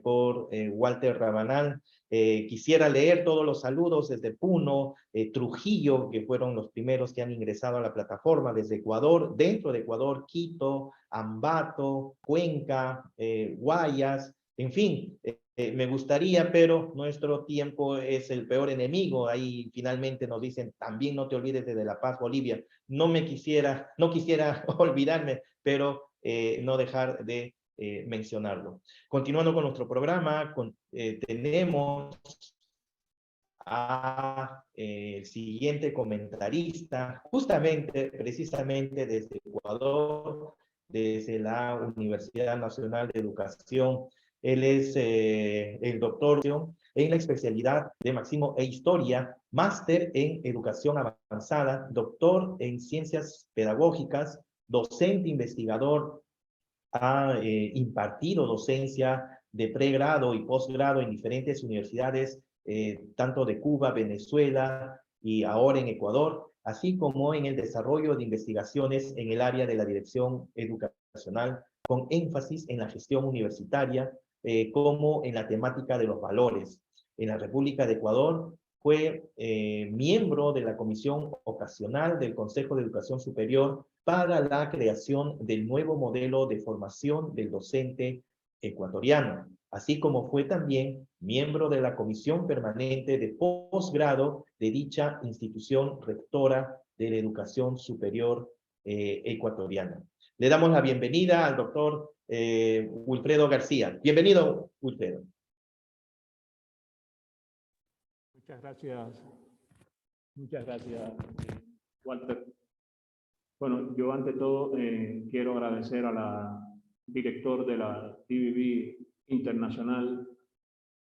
por Walter Rabanal. Quisiera leer todos los saludos desde Puno, Trujillo, que fueron los primeros que han ingresado a la plataforma, desde Ecuador, dentro de Ecuador, Quito, Ambato, Cuenca, Guayas, en fin. Me gustaría, pero nuestro tiempo es el peor enemigo. Ahí finalmente nos dicen, también no te olvides de La Paz, Bolivia. No quisiera olvidarme, pero no dejar de mencionarlo. Continuando con nuestro programa, tenemos a el siguiente comentarista, precisamente desde Ecuador, desde la Universidad Nacional de Educación. Él es el doctor en la especialidad de Máximo e Historia, máster en Educación Avanzada, doctor en Ciencias Pedagógicas, docente investigador. Ha impartido docencia de pregrado y posgrado en diferentes universidades, tanto de Cuba, Venezuela y ahora en Ecuador, así como en el desarrollo de investigaciones en el área de la dirección educacional, con énfasis en la gestión universitaria, como en la temática de los valores. En la República de Ecuador fue miembro de la Comisión Ocasional del Consejo de Educación Superior para la creación del nuevo modelo de formación del docente ecuatoriano, así como fue también miembro de la Comisión Permanente de Posgrado de dicha institución rectora de la educación superior ecuatoriana. Le damos la bienvenida al doctor Wilfredo García. Bienvenido, Wilfredo. Muchas gracias, Walter. Bueno, yo ante todo quiero agradecer a la directora de la DBB Internacional,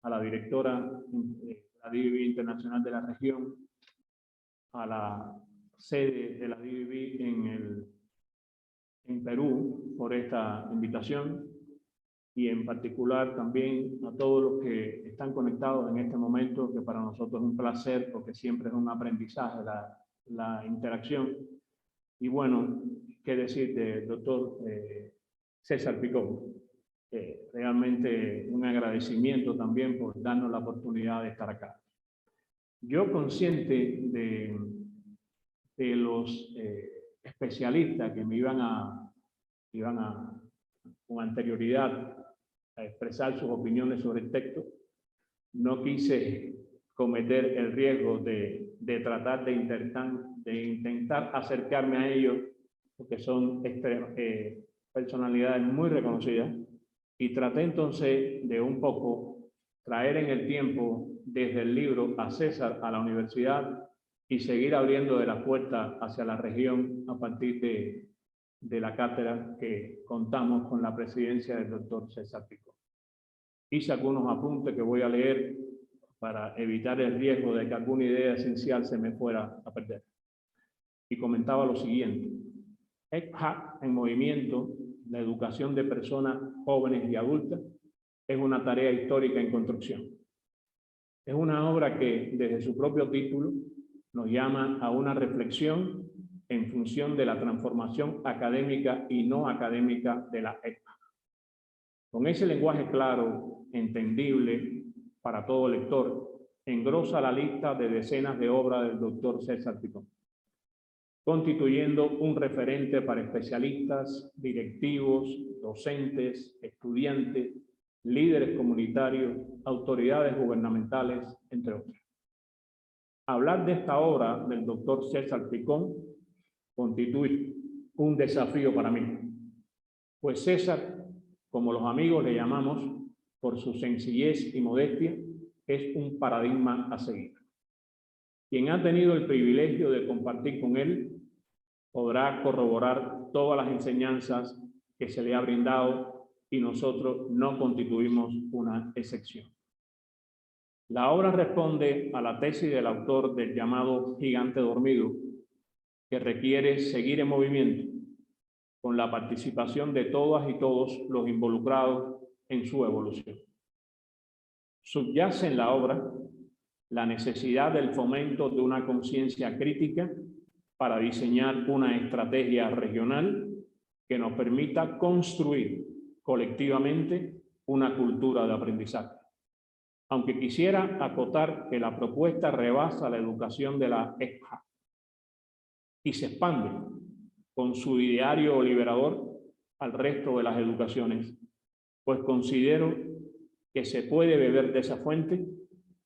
a la directora de la DBB Internacional de la región, a la sede de la DBB en Perú por esta invitación, y en particular también a todos los que están conectados en este momento, que para nosotros es un placer porque siempre es un aprendizaje la interacción. Y bueno, qué decir del doctor César Picón. Realmente un agradecimiento también por darnos la oportunidad de estar acá. Yo, consciente de los especialistas que me iban a con anterioridad a expresar sus opiniones sobre el texto, no quise cometer el riesgo de tratar de intentar acercarme a ellos, porque son personalidades muy reconocidas, y traté entonces de un poco traer en el tiempo desde el libro a César a la universidad y seguir abriendo de las puertas hacia la región a partir de la cátedra que contamos con la presidencia del doctor César Picón. Hice algunos apuntes que voy a leer para evitar el riesgo de que alguna idea esencial se me fuera a perder. Y comentaba lo siguiente: ECHA en movimiento, la educación de personas jóvenes y adultas, es una tarea histórica en construcción. Es una obra que, desde su propio título, nos llama a una reflexión en función de la transformación académica y no académica de la ECHA. Con ese lenguaje claro, entendible para todo lector, engrosa la lista de decenas de obras del doctor César Picón, constituyendo un referente para especialistas, directivos, docentes, estudiantes, líderes comunitarios, autoridades gubernamentales, entre otros. Hablar de esta obra del doctor César Picón constituye un desafío para mí, pues César, como los amigos le llamamos por su sencillez y modestia, es un paradigma a seguir. Quien ha tenido el privilegio de compartir con él podrá corroborar todas las enseñanzas que se le ha brindado, y nosotros no constituimos una excepción. La obra responde a la tesis del autor del llamado gigante dormido, que requiere seguir en movimiento con la participación de todas y todos los involucrados en su evolución. Subyace en la obra la necesidad del fomento de una conciencia crítica para diseñar una estrategia regional que nos permita construir colectivamente una cultura de aprendizaje. Aunque quisiera acotar que la propuesta rebasa la educación de la ECHA y se expande con su ideario liberador al resto de las educaciones, pues considero que se puede beber de esa fuente,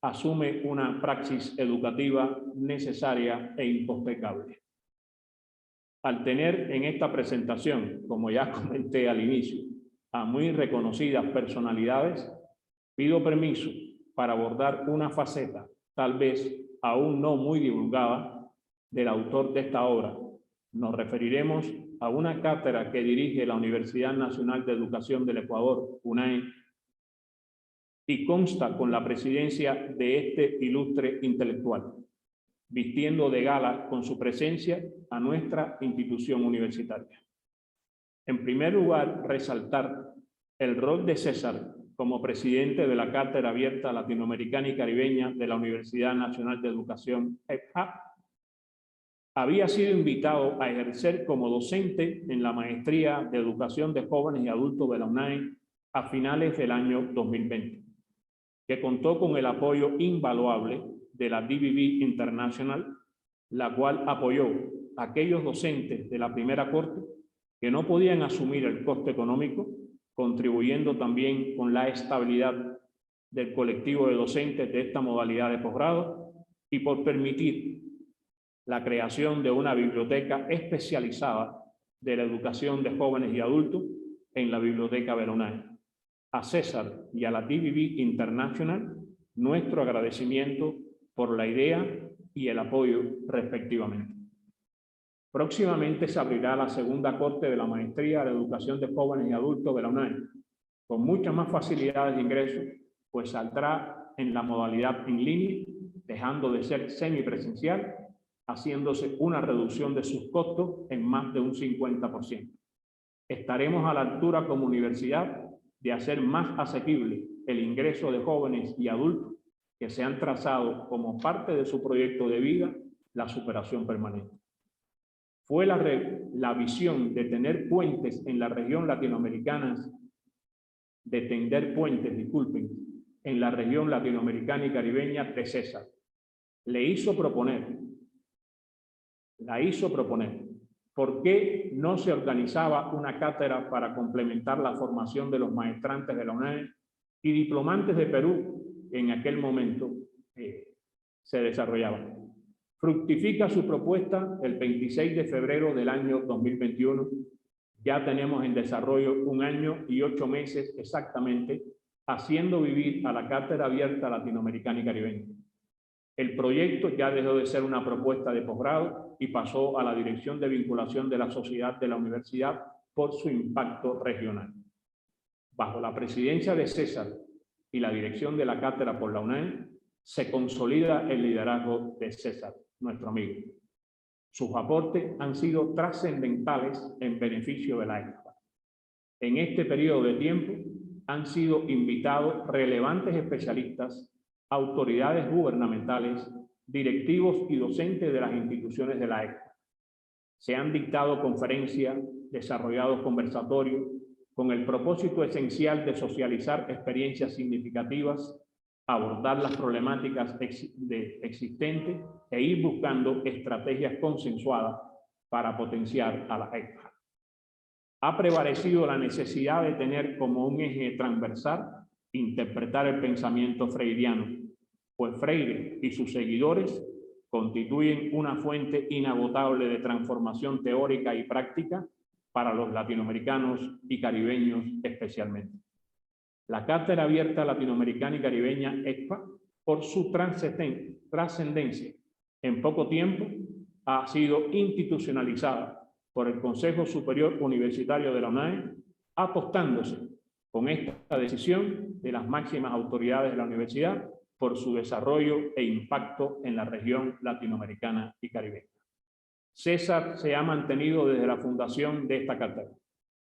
asume una praxis educativa necesaria e impostergable. Al tener en esta presentación, como ya comenté al inicio, a muy reconocidas personalidades, pido permiso para abordar una faceta, tal vez aún no muy divulgada, del autor de esta obra. Nos referiremos a una cátedra que dirige la Universidad Nacional de Educación del Ecuador, UNAE, y consta con la presidencia de este ilustre intelectual, vistiendo de gala con su presencia a nuestra institución universitaria. En primer lugar, resaltar el rol de César como presidente de la Cátedra Abierta Latinoamericana y Caribeña de la Universidad Nacional de Educación, EPA. Había sido invitado a ejercer como docente en la Maestría de Educación de Jóvenes y Adultos de la UNAE a finales del año 2020, que contó con el apoyo invaluable de la DBB Internacional, la cual apoyó a aquellos docentes de la primera corte que no podían asumir el coste económico, contribuyendo también con la estabilidad del colectivo de docentes de esta modalidad de posgrado y por permitir la creación de una biblioteca especializada de la educación de jóvenes y adultos en la biblioteca de la UNAM. A César y a la DBV International, nuestro agradecimiento por la idea y el apoyo respectivamente. Próximamente se abrirá la segunda corte de la Maestría de Educación de Jóvenes y Adultos de la UNAM, con muchas más facilidades de ingreso, pues saldrá en la modalidad en línea, dejando de ser semipresencial, haciéndose una reducción de sus costos en más de un 50%. Estaremos a la altura como universidad de hacer más asequible el ingreso de jóvenes y adultos que se han trazado como parte de su proyecto de vida la superación permanente. Fue la visión de tener puentes en la región latinoamericana, en la región latinoamericana y caribeña de César. La hizo proponer, ¿por qué no se organizaba una cátedra para complementar la formación de los maestrantes de la UNAM y diplomantes de Perú en aquel momento se desarrollaba? Fructifica su propuesta el 26 de febrero del año 2021. Ya tenemos en desarrollo 1 año y 8 meses exactamente, haciendo vivir a la Cátedra Abierta Latinoamericana y Caribeña. El proyecto ya dejó de ser una propuesta de posgrado y pasó a la Dirección de Vinculación de la Sociedad de la Universidad por su impacto regional. Bajo la presidencia de César y la dirección de la cátedra por la UNAM, se consolida el liderazgo de César, nuestro amigo. Sus aportes han sido trascendentales en beneficio de la EXPA. En este periodo de tiempo han sido invitados relevantes especialistas, autoridades gubernamentales, directivos y docentes de las instituciones de la EXPA. Se han dictado conferencias, desarrollado conversatorios, con el propósito esencial de socializar experiencias significativas, abordar las problemáticas existentes e ir buscando estrategias consensuadas para potenciar a la EXPA. Ha prevalecido la necesidad de tener como un eje transversal interpretar el pensamiento freiriano, pues Freire y sus seguidores constituyen una fuente inagotable de transformación teórica y práctica para los latinoamericanos y caribeños especialmente. La Cátedra Abierta Latinoamericana y Caribeña EXPA, por su trascendencia en poco tiempo, ha sido institucionalizada por el Consejo Superior Universitario de la UNAM, apostándose con esta decisión de las máximas autoridades de la universidad por su desarrollo e impacto en la región latinoamericana y caribeña. César se ha mantenido desde la fundación de esta cátedra,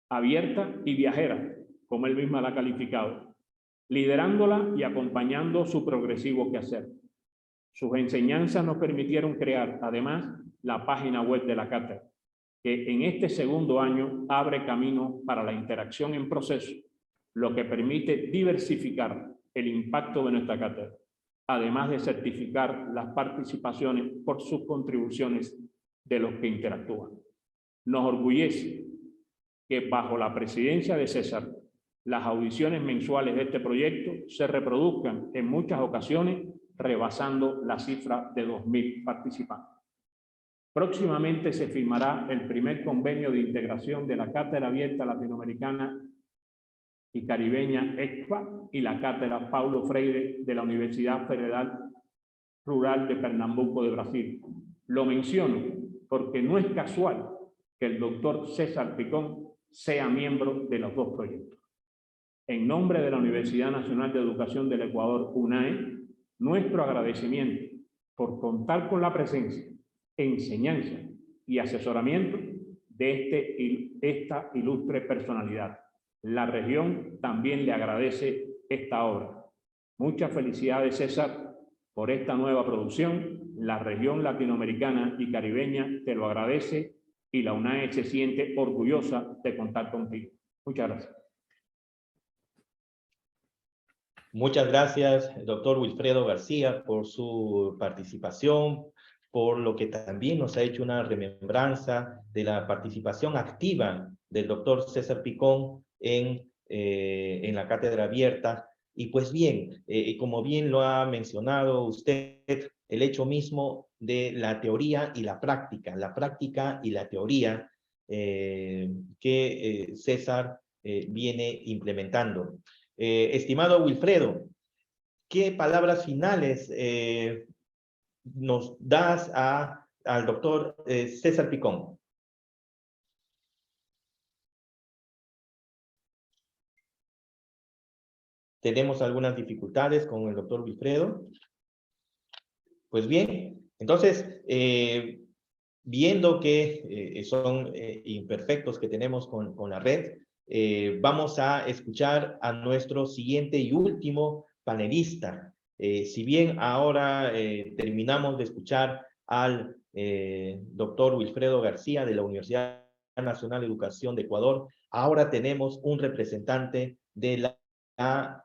abierta y viajera, como él mismo la ha calificado, liderándola y acompañando su progresivo quehacer. Sus enseñanzas nos permitieron crear, además, la página web de la cátedra, que en este segundo año abre camino para la interacción en proceso, lo que permite diversificar el impacto de nuestra cátedra, además de certificar las participaciones por sus contribuciones de los que interactúan. Nos orgullece que bajo la presidencia de César, las audiciones mensuales de este proyecto se reproduzcan en muchas ocasiones, rebasando la cifra de 2.000 participantes. Próximamente se firmará el primer convenio de integración de la Cátedra Abierta Latinoamericana y Caribeña EXPA y la Cátedra Paulo Freire de la Universidad Federal Rural de Pernambuco de Brasil. Lo menciono porque no es casual que el doctor César Picón sea miembro de los dos proyectos. En nombre de la Universidad Nacional de Educación del Ecuador, UNAE, nuestro agradecimiento por contar con la presencia, enseñanza y asesoramiento de esta ilustre personalidad. La región también le agradece esta obra. Muchas felicidades, César, por esta nueva producción. La región latinoamericana y caribeña te lo agradece y la UNAE se siente orgullosa de contar contigo. Muchas gracias. Muchas gracias, doctor Wilfredo García, por su participación, por lo que también nos ha hecho una remembranza de la participación activa del doctor César Picón en la Cátedra Abierta. Y pues bien, como bien lo ha mencionado usted, el hecho mismo de la teoría y la práctica y la teoría que César viene implementando. Estimado Wilfredo, ¿qué palabras finales nos das al doctor César Picón? Tenemos algunas dificultades con el doctor Wilfredo. Pues bien, entonces, viendo que son imperfectos que tenemos con la red, vamos a escuchar a nuestro siguiente y último panelista. Si bien ahora terminamos de escuchar al doctor Wilfredo García de la Universidad Nacional de Educación de Ecuador, ahora tenemos un representante de la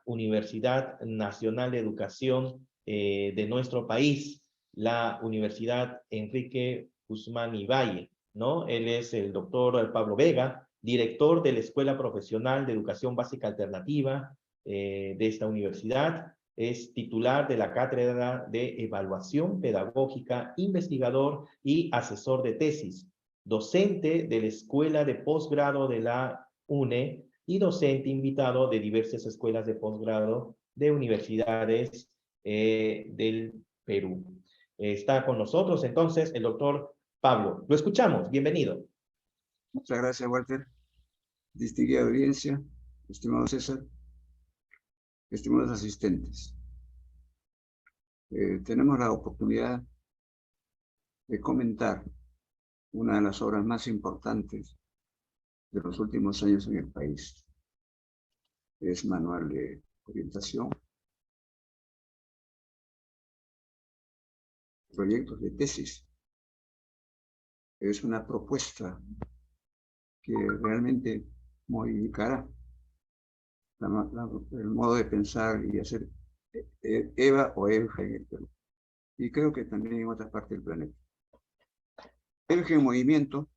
Universidad Nacional de Educación de nuestro país, la Universidad Enrique Guzmán y Valle, ¿no? Él es el doctor Pablo Vega, director de la Escuela Profesional de Educación Básica Alternativa de esta universidad. Es titular de la Cátedra de Evaluación Pedagógica, investigador y asesor de tesis, docente de la Escuela de Posgrado de la UNE y docente invitado de diversas escuelas de posgrado de universidades del Perú. Está con nosotros entonces el doctor Pablo. Lo escuchamos, bienvenido. Muchas gracias, Walter. Distinguida audiencia, estimado César, estimados asistentes. Tenemos la oportunidad de comentar una de las obras más importantes de los últimos años en el país. Es Manual de Orientación, proyectos de tesis. Es una propuesta que realmente modificará el modo de pensar y hacer EVA o EVJA en el Perú. Y creo que también en otras partes del planeta. EVJA en movimiento,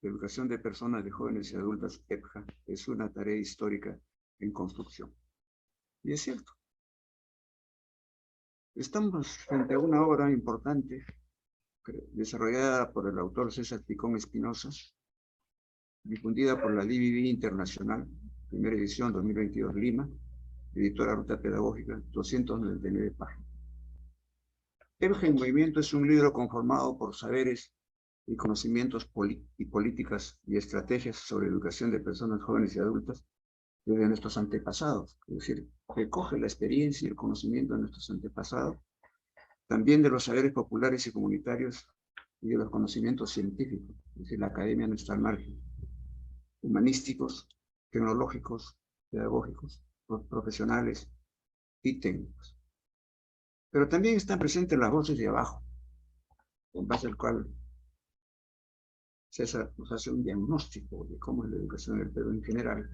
Educación de Personas, de Jóvenes y Adultas, EVJA, es una tarea histórica en construcción. Y es cierto. Estamos frente a una obra importante desarrollada por el autor César Picón Espinosa, difundida por la DVB Internacional, primera edición 2022 Lima, editora Ruta Pedagógica, 299 páginas. EVJA en Movimiento es un libro conformado por saberes y conocimientos y políticas y estrategias sobre educación de personas jóvenes y adultas desde nuestros antepasados, es decir, recoge la experiencia y el conocimiento de nuestros antepasados, también de los saberes populares y comunitarios y de los conocimientos científicos, es decir, la academia no está al margen, humanísticos, tecnológicos, pedagógicos, profesionales y técnicos. Pero también están presentes las voces de abajo, en base al cual César nos hace un diagnóstico de cómo es la educación en el Perú en general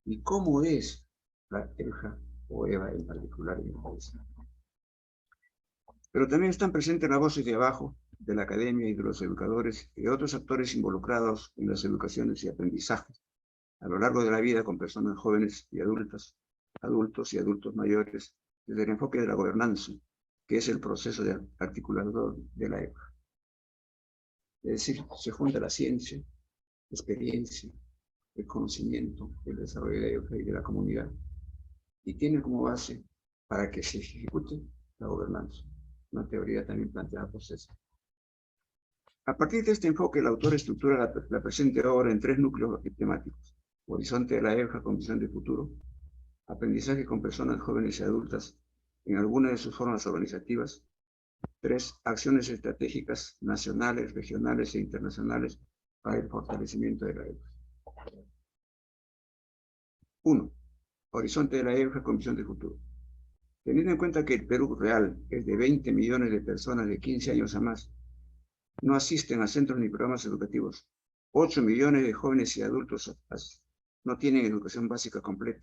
y cómo es la EVJA o EVA en particular en el país. Pero también están presentes las voces de abajo, de la academia y de los educadores y de otros actores involucrados en las educaciones y aprendizajes a lo largo de la vida con personas jóvenes y adultas, adultos y adultos mayores, desde el enfoque de la gobernanza, que es el proceso de articulador de la EVJA. Es decir, se junta la ciencia, la experiencia, el conocimiento, el desarrollo de la EVJA y de la comunidad, y tiene como base para que se ejecute la gobernanza, una teoría también planteada por César. A partir de este enfoque, el autor estructura la presente obra en 3 núcleos temáticos: horizonte de la EVJA con visión de futuro, aprendizaje con personas jóvenes y adultas en alguna de sus formas organizativas, 3 acciones estratégicas nacionales, regionales e internacionales para el fortalecimiento de la EVJA. 1. Horizonte de la EVJA con visión de futuro. Teniendo en cuenta que el Perú real es de 20 millones de personas de 15 años a más, no asisten a centros ni programas educativos, 8 millones de jóvenes y adultos no tienen educación básica completa.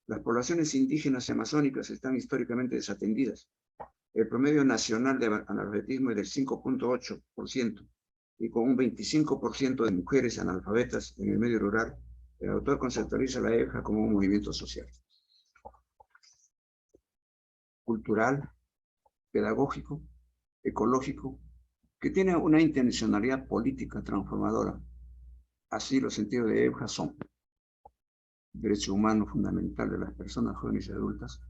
Las poblaciones indígenas y amazónicas están históricamente desatendidas. El promedio nacional de analfabetismo es del 5.8%, y con un 25% de mujeres analfabetas en el medio rural, el autor conceptualiza la EVJA como un movimiento social, cultural, pedagógico, ecológico, que tiene una intencionalidad política transformadora. Así los sentidos de EVJA son derecho humano fundamental de las personas jóvenes y adultas,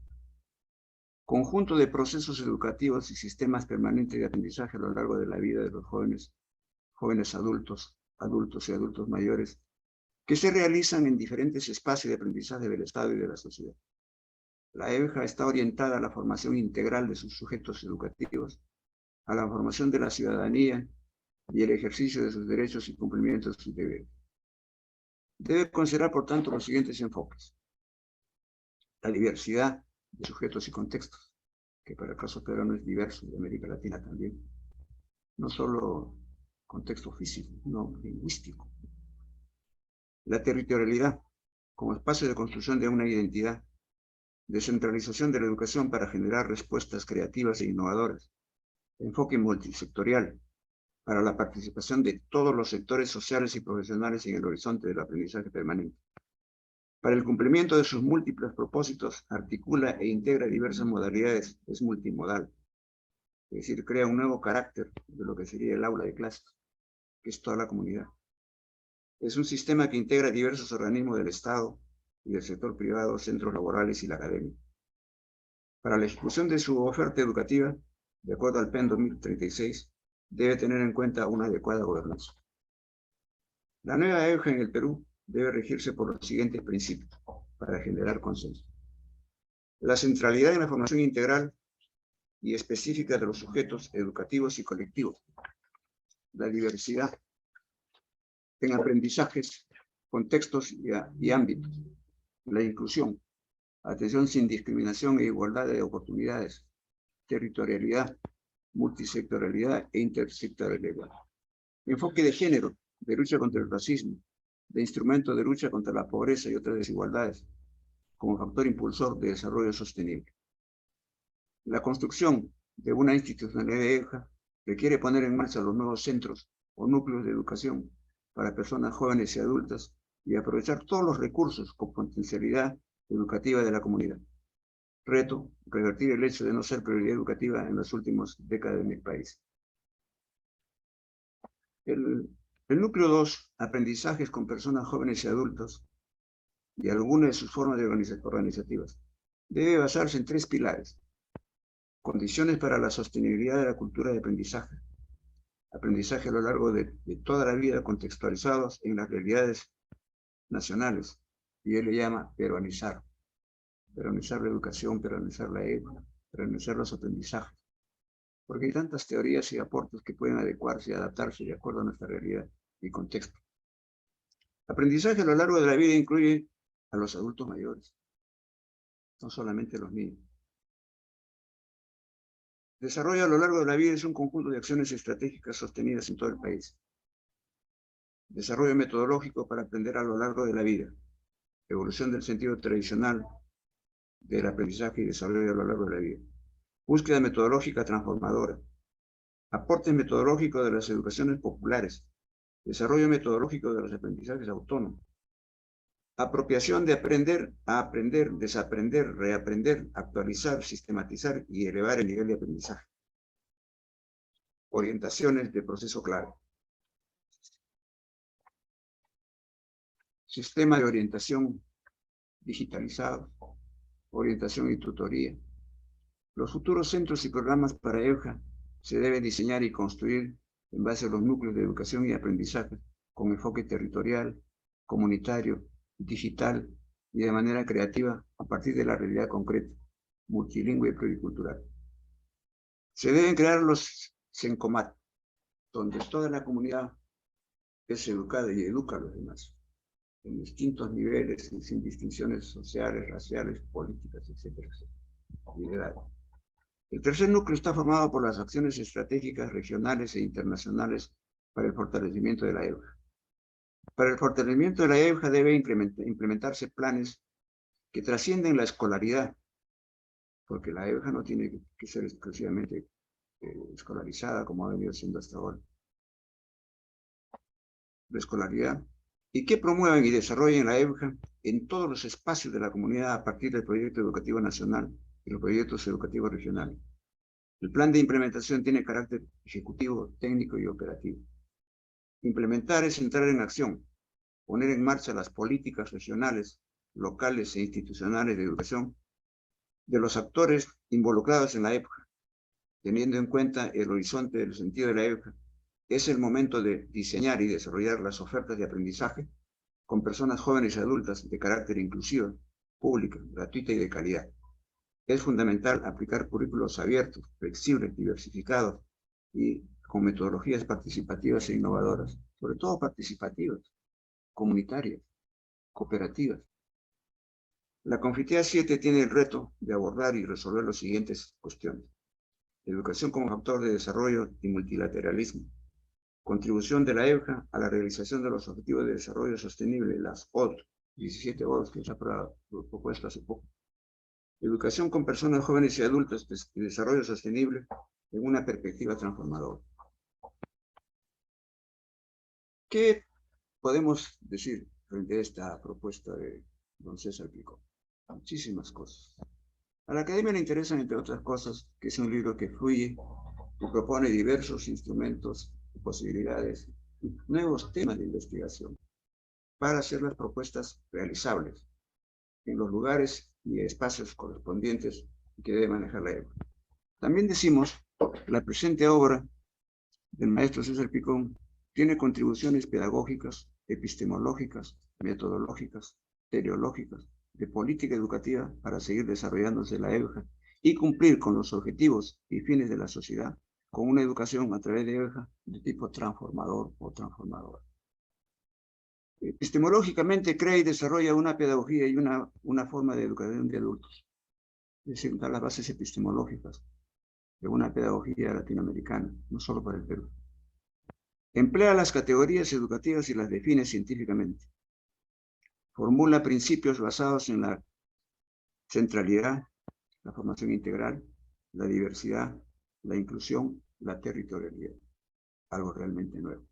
conjunto de procesos educativos y sistemas permanentes de aprendizaje a lo largo de la vida de los jóvenes adultos y adultos mayores, que se realizan en diferentes espacios de aprendizaje del Estado y de la sociedad. La EBJA está orientada a la formación integral de sus sujetos educativos, a la formación de la ciudadanía y el ejercicio de sus derechos y cumplimiento de sus deberes. Debe considerar, por tanto, los siguientes enfoques. La diversidad de sujetos y contextos, que para el caso peruano es diverso, de América Latina también. No solo contexto físico, no lingüístico. La territorialidad, como espacio de construcción de una identidad. Descentralización de la educación para generar respuestas creativas e innovadoras. Enfoque multisectorial, para la participación de todos los sectores sociales y profesionales en el horizonte del aprendizaje permanente. Para el cumplimiento de sus múltiples propósitos, articula e integra diversas modalidades, es multimodal. Es decir, crea un nuevo carácter de lo que sería el aula de clases, que es toda la comunidad. Es un sistema que integra diversos organismos del Estado y del sector privado, centros laborales y la academia. Para la ejecución de su oferta educativa, de acuerdo al PEN 2036, debe tener en cuenta una adecuada gobernanza. La nueva EBJA en el Perú debe regirse por los siguientes principios para generar consenso. La centralidad en la formación integral y específica de los sujetos educativos y colectivos. La diversidad en aprendizajes, contextos y ámbitos. La inclusión, atención sin discriminación e igualdad de oportunidades, territorialidad, multisectorialidad e intersectorialidad. Enfoque de género, de lucha contra el racismo, de instrumento de lucha contra la pobreza y otras desigualdades, como factor impulsor de desarrollo sostenible. La construcción de una institucionalidad de EBJA requiere poner en marcha los nuevos centros o núcleos de educación para personas jóvenes y adultas y aprovechar todos los recursos con potencialidad educativa de la comunidad. Reto, revertir el hecho de no ser prioridad educativa en las últimas décadas en el país. El núcleo 2, aprendizajes con personas jóvenes y adultos, y algunas de sus formas de organizativas, debe basarse en 3 pilares. Condiciones para la sostenibilidad de la cultura de aprendizaje. Aprendizaje a lo largo de toda la vida contextualizados en las realidades nacionales. Y él le llama peruanizar. Peruanizar la educación, peruanizar la EBJA, peruanizar los aprendizajes. Porque hay tantas teorías y aportes que pueden adecuarse y adaptarse de acuerdo a nuestra realidad y contexto. Aprendizaje a lo largo de la vida incluye a los adultos mayores, no solamente los niños. Desarrollo a lo largo de la vida es un conjunto de acciones estratégicas sostenidas en todo el país. Desarrollo metodológico para aprender a lo largo de la vida. Evolución del sentido tradicional del aprendizaje y desarrollo a lo largo de la vida. Búsqueda metodológica transformadora. Aporte metodológico de las educaciones populares. Desarrollo metodológico de los aprendizajes autónomos. Apropiación de aprender a aprender, desaprender, reaprender, actualizar, sistematizar y elevar el nivel de aprendizaje. Orientaciones de proceso clave. Sistema de orientación digitalizado. Orientación y tutoría. Los futuros centros y programas para EBJA se deben diseñar y construir en base a los núcleos de educación y aprendizaje con enfoque territorial, comunitario, digital y de manera creativa a partir de la realidad concreta, multilingüe y pluricultural. Se deben crear los CENCOMAT, donde toda la comunidad es educada y educa a los demás, en distintos niveles y sin distinciones sociales, raciales, políticas, etcétera, y de edad. El tercer núcleo está formado por las acciones estratégicas regionales e internacionales para el fortalecimiento de la EBJA. Para el fortalecimiento de la EBJA debe implementarse planes que trascienden la escolaridad, porque la EBJA no tiene que ser exclusivamente escolarizada como ha venido siendo hasta ahora. La escolaridad, y que promuevan y desarrollen la EBJA en todos los espacios de la comunidad a partir del proyecto educativo nacional y los proyectos educativos regionales. El plan de implementación tiene carácter ejecutivo, técnico y operativo. Implementar es entrar en acción, poner en marcha las políticas regionales locales e institucionales de educación, de los actores involucrados en la EPJA, teniendo en cuenta el horizonte del sentido de la EPJA. Es el momento de diseñar y desarrollar las ofertas de aprendizaje con personas jóvenes y adultas de carácter inclusivo, pública, gratuita y de calidad. Es fundamental aplicar currículos abiertos, flexibles, diversificados y con metodologías participativas e innovadoras, sobre todo participativas, comunitarias, cooperativas. La Confiteas 7 tiene el reto de abordar y resolver las siguientes cuestiones: educación como factor de desarrollo y multilateralismo, contribución de la EPJA a la realización de los Objetivos de Desarrollo Sostenible, las ODD, 17 ODD que se ha propuesto hace poco, educación con personas jóvenes y adultas de desarrollo sostenible en una perspectiva transformadora. ¿Qué podemos decir frente a esta propuesta de don César Picón? Muchísimas cosas. A la academia le interesan, entre otras cosas, que es un libro que fluye y propone diversos instrumentos y posibilidades, nuevos temas de investigación, para hacer las propuestas realizables en los lugares y espacios correspondientes que debe manejar la EPJA. También decimos que la presente obra del maestro César Picón tiene contribuciones pedagógicas, epistemológicas, metodológicas, teleológicas, de política educativa para seguir desarrollándose la EPJA y cumplir con los objetivos y fines de la sociedad con una educación a través de EPJA de tipo transformador o transformadora. Epistemológicamente crea y desarrolla una pedagogía y una forma de educación de adultos. Es decir, da las bases epistemológicas de una pedagogía latinoamericana, no solo para el Perú. Emplea las categorías educativas y las define científicamente. Formula principios basados en la centralidad, la formación integral, la diversidad, la inclusión, la territorialidad. Algo realmente nuevo.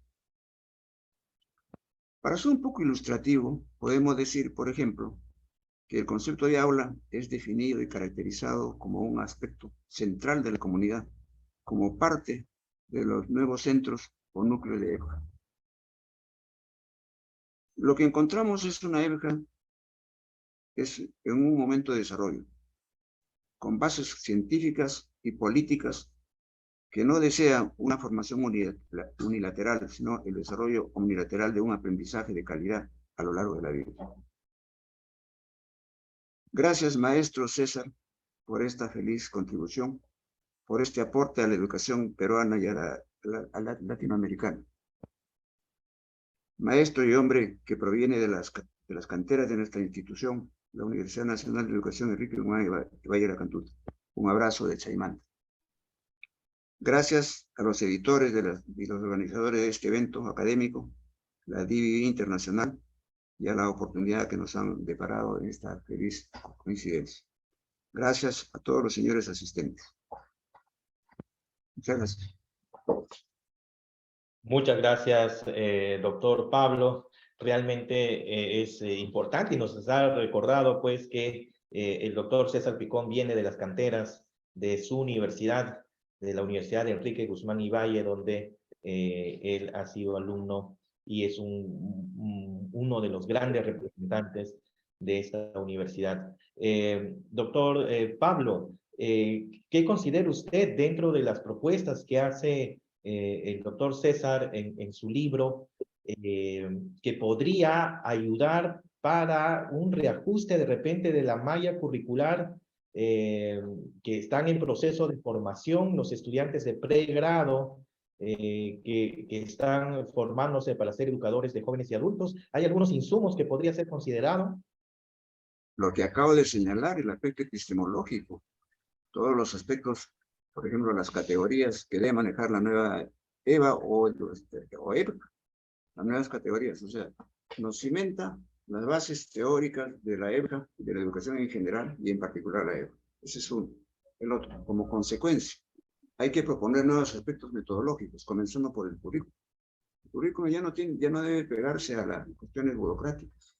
Para ser un poco ilustrativo, podemos decir, por ejemplo, que el concepto de aula es definido y caracterizado como un aspecto central de la comunidad, como parte de los nuevos centros o núcleos de EPJA. Lo que encontramos es una EPJA es en un momento de desarrollo, con bases científicas y políticas que no desea una formación unilateral, sino el desarrollo unilateral de un aprendizaje de calidad a lo largo de la vida. Gracias, maestro César, por esta feliz contribución, por este aporte a la educación peruana y a la latinoamericana. Maestro y hombre que proviene de las canteras de nuestra institución, la Universidad Nacional de Educación Enrique Guzmán y Valle de la Cantuta. Un abrazo de Chaimán. Gracias a los editores y los organizadores de este evento académico, la DVB Internacional, y a la oportunidad que nos han deparado en esta feliz coincidencia. Gracias a todos los señores asistentes. Muchas gracias. Muchas gracias, doctor Pablo. Realmente es importante y nos ha recordado pues que el doctor César Picón viene de las canteras de su universidad, de la Universidad de Enrique Guzmán y Valle, donde él ha sido alumno y es uno de los grandes representantes de esta universidad. Doctor Pablo, ¿qué considera usted dentro de las propuestas que hace el doctor César en su libro que podría ayudar para un reajuste de repente de la malla curricular que están en proceso de formación, los estudiantes de pregrado que están formándose para ser educadores de jóvenes y adultos? ¿Hay algunos insumos que podría ser considerado? Lo que acabo de señalar, el aspecto epistemológico, todos los aspectos, por ejemplo, las categorías que debe manejar la nueva EVA o EPJA, las nuevas categorías, o sea, nos cimenta las bases teóricas de la EPJA, de la educación en general y en particular la EPJA. Ese es uno. El otro, como consecuencia, hay que proponer nuevos aspectos metodológicos, comenzando por el currículo. El currículo ya no debe pegarse a las cuestiones burocráticas,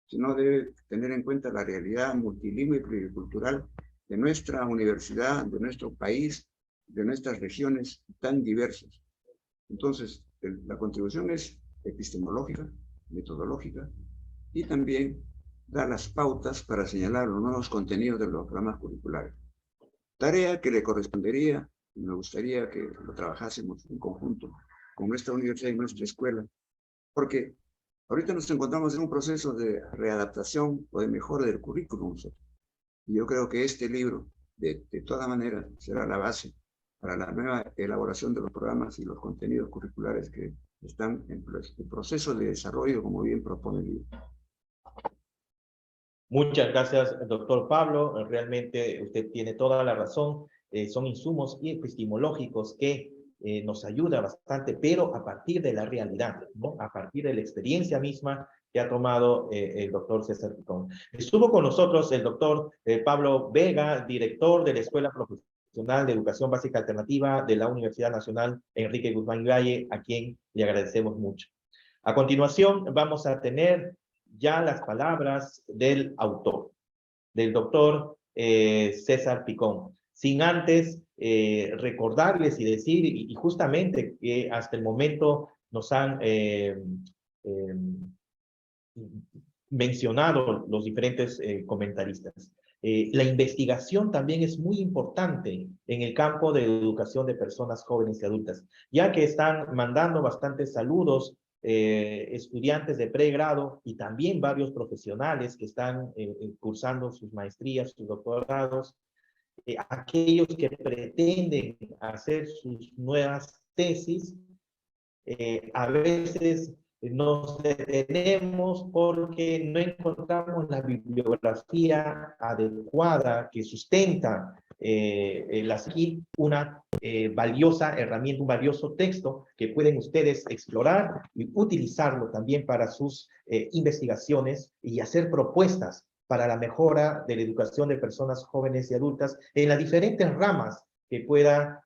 sino debe tener en cuenta la realidad multilingüe y pluricultural de nuestra universidad, de nuestro país, de nuestras regiones tan diversas. Entonces, la contribución es epistemológica, metodológica y también dar las pautas para señalar los nuevos contenidos de los programas curriculares. Tarea que le correspondería, y me gustaría que lo trabajásemos en conjunto con nuestra universidad y nuestra escuela, porque ahorita nos encontramos en un proceso de readaptación o de mejora del currículum. Y yo creo que este libro, de todas maneras, será la base para la nueva elaboración de los programas y los contenidos curriculares que están en proceso de desarrollo, como bien propone el libro. Muchas gracias, doctor Pablo. Realmente usted tiene toda la razón. Son insumos epistemológicos que nos ayuda bastante, pero a partir de la realidad, ¿no? A partir de la experiencia misma que ha tomado el doctor César Picón. Estuvo con nosotros el doctor Pablo Vega, director de la Escuela Profesional de Educación Básica Alternativa de la Universidad Nacional Enrique Guzmán y Valle, a quien le agradecemos mucho. A continuación vamos a tener ya las palabras del autor, del doctor César Picón. Sin antes recordarles y decir, y justamente que hasta el momento nos han mencionado los diferentes comentaristas. La investigación también es muy importante en el campo de educación de personas jóvenes y adultas, ya que están mandando bastantes saludos estudiantes de pregrado y también varios profesionales que están cursando sus maestrías, sus doctorados, aquellos que pretenden hacer sus nuevas tesis, a veces nos detenemos porque no encontramos la bibliografía adecuada que sustenta una valiosa herramienta, un valioso texto que pueden ustedes explorar y utilizarlo también para sus investigaciones y hacer propuestas para la mejora de la educación de personas jóvenes y adultas en las diferentes ramas que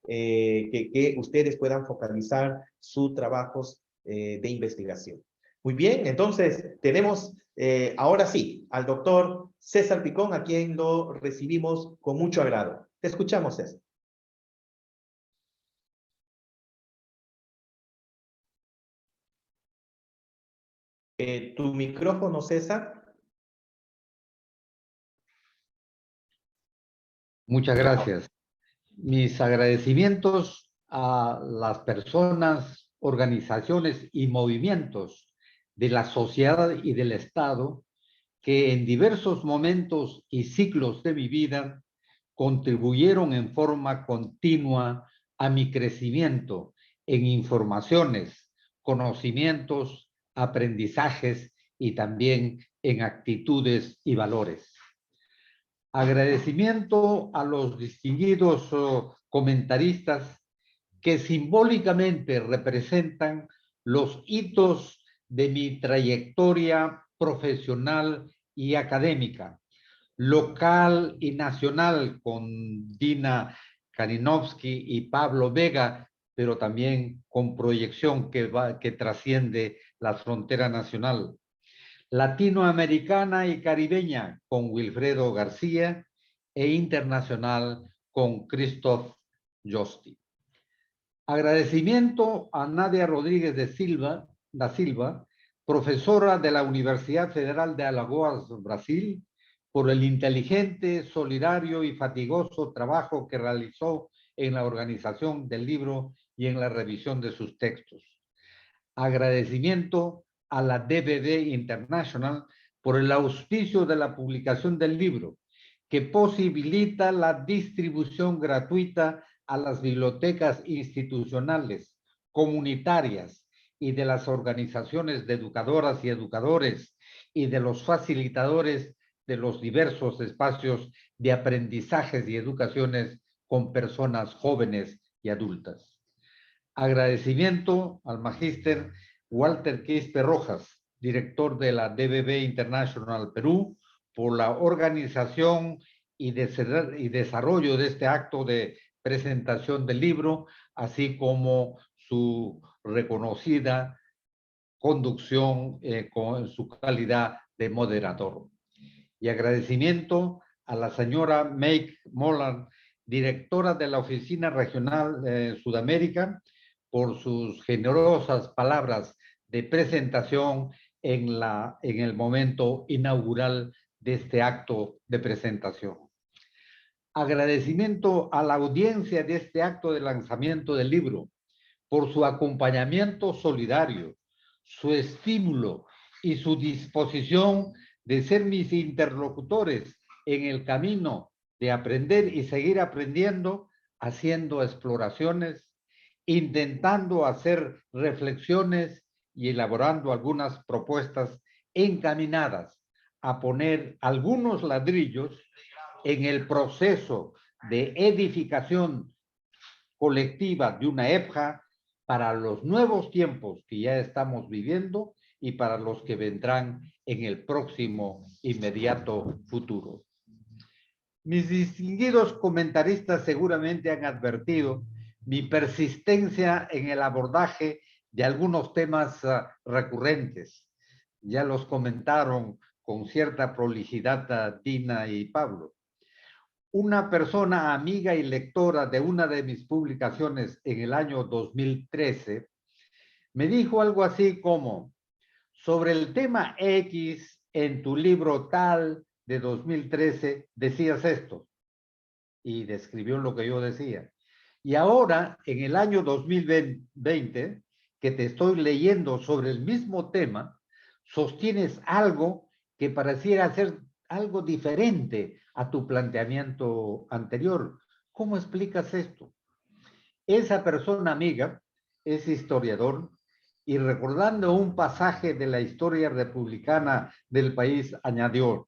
que ustedes puedan focalizar sus trabajos de investigación. Muy bien, entonces tenemos ahora sí al doctor César Picón, a quien lo recibimos con mucho agrado. Te escuchamos, César. Tu micrófono, César. Muchas gracias. Mis agradecimientos a las personas, organizaciones y movimientos de la sociedad y del Estado que en diversos momentos y ciclos de mi vida contribuyeron en forma continua a mi crecimiento en informaciones, conocimientos, aprendizajes y también en actitudes y valores. Agradecimiento a los distinguidos comentaristas que simbólicamente representan los hitos de mi trayectoria profesional y académica, local y nacional, con Dina Kaninowski y Pablo Vega, pero también con proyección que trasciende la frontera nacional, latinoamericana y caribeña con Wilfredo García e internacional con Christoph Josti. Agradecimiento a Nadia Rodríguez da Silva, profesora de la Universidad Federal de Alagoas, Brasil, por el inteligente, solidario y fatigoso trabajo que realizó en la organización del libro y en la revisión de sus textos. Agradecimiento a la DBB International por el auspicio de la publicación del libro, que posibilita la distribución gratuita a las bibliotecas institucionales, comunitarias y de las organizaciones de educadoras y educadores y de los facilitadores de los diversos espacios de aprendizajes y educaciones con personas jóvenes y adultas. Agradecimiento al magíster Walter Quispe Rojas, director de la DBB International Perú, por la organización y desarrollo de este acto de presentación del libro, así como su reconocida conducción con su calidad de moderador. Y agradecimiento a la señora Meg Molan, directora de la Oficina Regional Sudamérica, por sus generosas palabras de presentación en el momento inaugural de este acto de presentación. Agradecimiento a la audiencia de este acto de lanzamiento del libro por su acompañamiento solidario, su estímulo y su disposición de ser mis interlocutores en el camino de aprender y seguir aprendiendo, haciendo exploraciones, intentando hacer reflexiones y elaborando algunas propuestas encaminadas a poner algunos ladrillos en el proceso de edificación colectiva de una EPJA para los nuevos tiempos que ya estamos viviendo y para los que vendrán en el próximo inmediato futuro. Mis distinguidos comentaristas seguramente han advertido mi persistencia en el abordaje de algunos temas recurrentes. Ya los comentaron con cierta prolijidad Dina y Pablo. Una persona amiga y lectora de una de mis publicaciones en el año 2013 me dijo algo así como: sobre el tema X en tu libro tal de 2013 decías esto, y describió lo que yo decía. Y ahora, en el año 2020, que te estoy leyendo sobre el mismo tema, sostienes algo que pareciera ser algo diferente a tu planteamiento anterior. ¿Cómo explicas esto? Esa persona amiga es historiador y, recordando un pasaje de la historia republicana del país, añadió: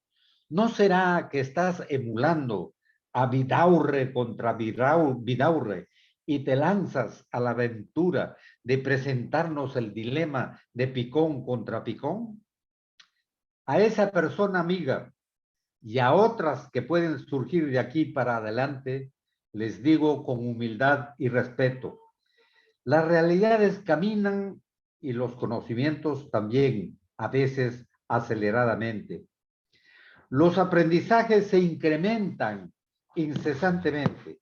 ¿no será que estás emulando a Vidaurre contra Vidaurre y te lanzas a la aventura de presentarnos el dilema de Picón contra Picón? A esa persona amiga y a otras que pueden surgir de aquí para adelante, les digo con humildad y respeto: las realidades caminan y los conocimientos también, a veces aceleradamente. Los aprendizajes se incrementan incesantemente.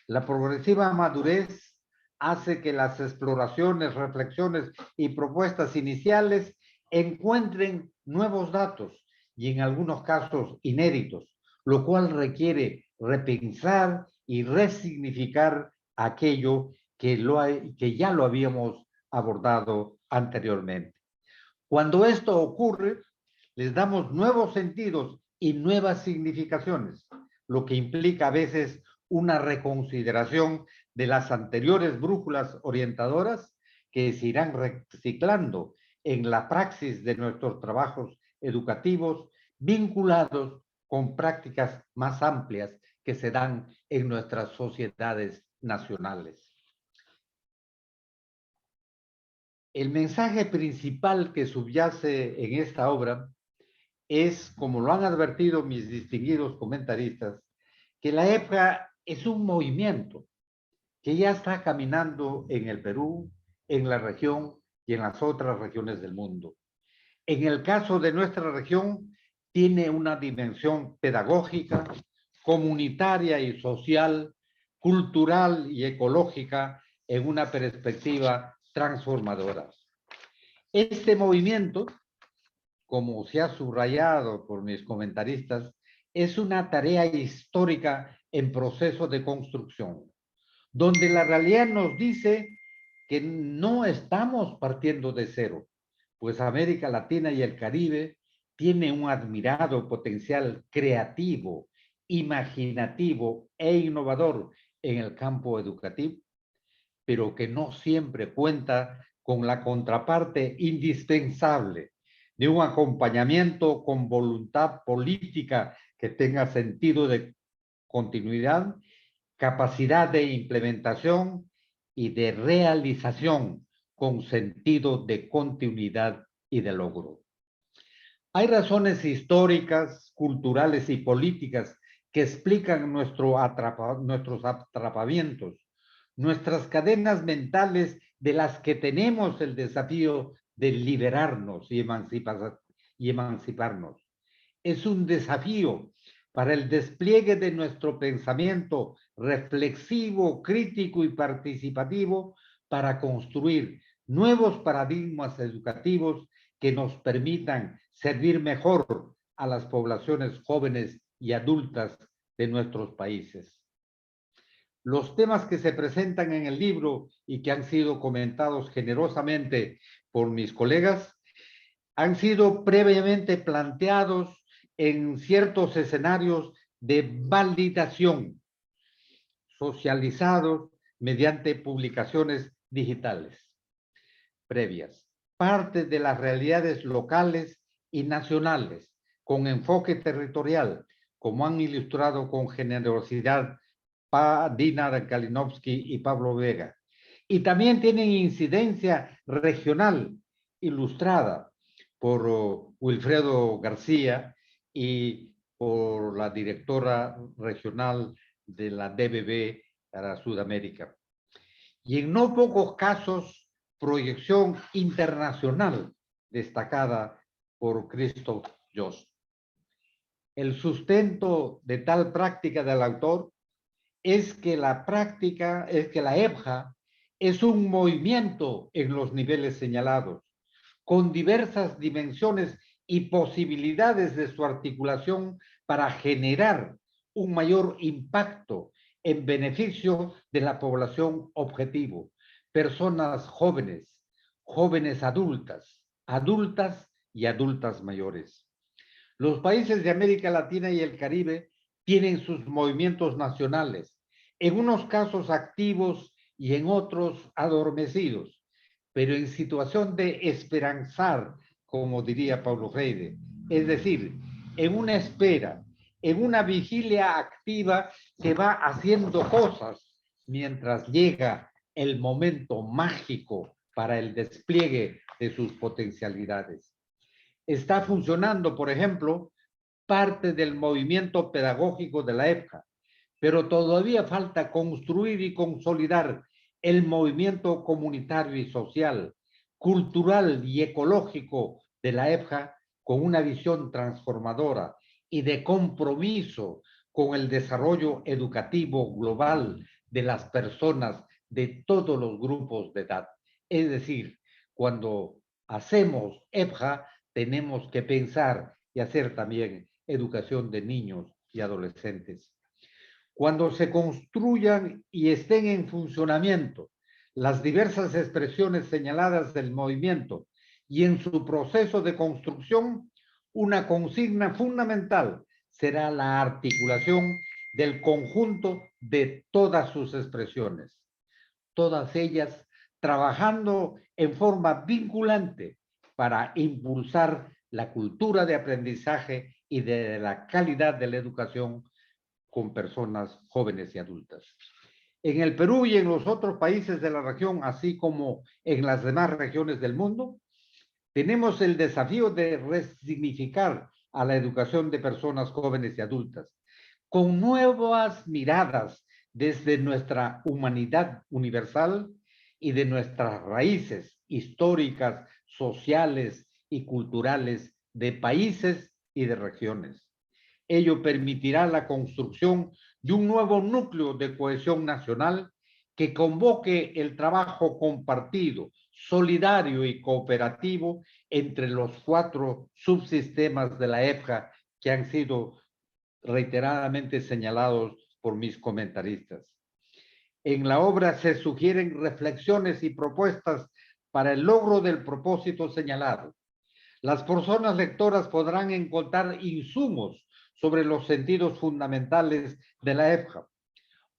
La progresiva madurez hace que las exploraciones, reflexiones y propuestas iniciales encuentren nuevos datos y en algunos casos inéditos, lo cual requiere repensar y resignificar aquello que ya lo habíamos abordado anteriormente. Cuando esto ocurre, les damos nuevos sentidos y nuevas significaciones, lo que implica a veces una reconsideración de las anteriores brújulas orientadoras que se irán reciclando en la praxis de nuestros trabajos educativos vinculados con prácticas más amplias que se dan en nuestras sociedades nacionales. El mensaje principal que subyace en esta obra es, como lo han advertido mis distinguidos comentaristas, que la EPJA es un movimiento que ya está caminando en el Perú, en la región y en las otras regiones del mundo. En el caso de nuestra región, tiene una dimensión pedagógica, comunitaria y social, cultural y ecológica en una perspectiva transformadora. Este movimiento, como se ha subrayado por mis comentaristas, es una tarea histórica en proceso de construcción, donde la realidad nos dice que no estamos partiendo de cero, pues América Latina y el Caribe tiene un admirado potencial creativo, imaginativo e innovador en el campo educativo, pero que no siempre cuenta con la contraparte indispensable de un acompañamiento con voluntad política que tenga sentido de continuidad, capacidad de implementación y de realización con sentido de continuidad y de logro. Hay razones históricas, culturales y políticas que explican nuestros atrapamientos, nuestras cadenas mentales de las que tenemos el desafío de liberarnos y emanciparnos. Es un desafío para el despliegue de nuestro pensamiento reflexivo, crítico y participativo para construir nuevos paradigmas educativos que nos permitan servir mejor a las poblaciones jóvenes y adultas de nuestros países. Los temas que se presentan en el libro y que han sido comentados generosamente por mis colegas han sido previamente planteados en ciertos escenarios de validación, socializados mediante publicaciones digitales previas, parte de las realidades locales y nacionales, con enfoque territorial, como han ilustrado con generosidad Dina Kalinowski y Pablo Vega. Y también tienen incidencia regional, ilustrada por Wilfredo García y por la directora regional de la DBB para Sudamérica. Y en no pocos casos, proyección internacional destacada por Christoph Jost. El sustento de tal práctica del autor es que la EPJA es un movimiento en los niveles señalados, con diversas dimensiones y posibilidades de su articulación para generar un mayor impacto en beneficio de la población objetivo, personas jóvenes, jóvenes adultas, adultas y adultas mayores. Los países de América Latina y el Caribe tienen sus movimientos nacionales, en unos casos activos y en otros adormecidos, pero en situación de esperanzar, como diría Paulo Freire, es decir, en una espera, en una vigilia activa que va haciendo cosas mientras llega el momento mágico para el despliegue de sus potencialidades. Está funcionando, por ejemplo, parte del movimiento pedagógico de la EPJA, pero todavía falta construir y consolidar el movimiento comunitario y social, cultural y ecológico de la EPJA con una visión transformadora y de compromiso con el desarrollo educativo global de las personas de todos los grupos de edad. Es decir, cuando hacemos EPJA, tenemos que pensar y hacer también educación de niños y adolescentes. Cuando se construyan y estén en funcionamiento las diversas expresiones señaladas del movimiento y en su proceso de construcción, una consigna fundamental será la articulación del conjunto de todas sus expresiones, todas ellas trabajando en forma vinculante para impulsar la cultura de aprendizaje y de la calidad de la educación con personas jóvenes y adultas. En el Perú y en los otros países de la región, así como en las demás regiones del mundo, tenemos el desafío de resignificar a la educación de personas jóvenes y adultas, con nuevas miradas desde nuestra humanidad universal y de nuestras raíces históricas, sociales y culturales de países y de regiones. Ello permitirá la construcción de un nuevo núcleo de cohesión nacional que convoque el trabajo compartido, solidario y cooperativo entre los 4 subsistemas de la EPJA que han sido reiteradamente señalados por mis comentaristas. En la obra se sugieren reflexiones y propuestas para el logro del propósito señalado. Las personas lectoras podrán encontrar insumos sobre los sentidos fundamentales de la EPJA,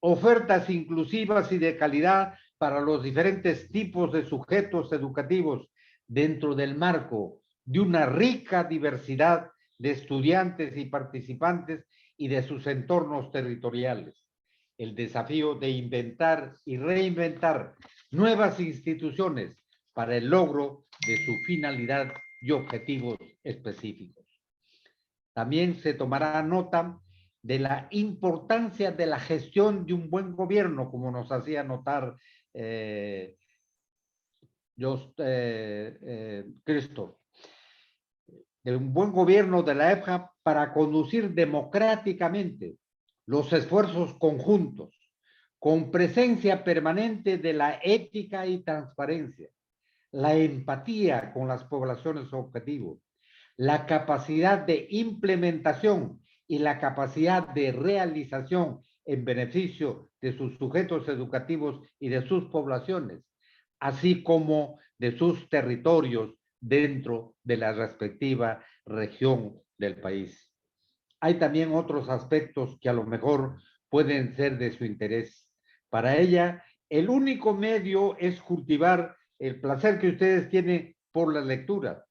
ofertas inclusivas y de calidad para los diferentes tipos de sujetos educativos dentro del marco de una rica diversidad de estudiantes y participantes y de sus entornos territoriales. El desafío de inventar y reinventar nuevas instituciones para el logro de su finalidad y objetivos específicos. También se tomará nota de la importancia de la gestión de un buen gobierno, como nos hacía notar Christoph, de un buen gobierno de la EPJA para conducir democráticamente los esfuerzos conjuntos, con presencia permanente de la ética y transparencia, la empatía con las poblaciones objetivo, la capacidad de implementación y la capacidad de realización en beneficio de sus sujetos educativos y de sus poblaciones, así como de sus territorios dentro de la respectiva región del país. Hay también otros aspectos que a lo mejor pueden ser de su interés. Para ella, el único medio es cultivar el placer que ustedes tienen por la lectura.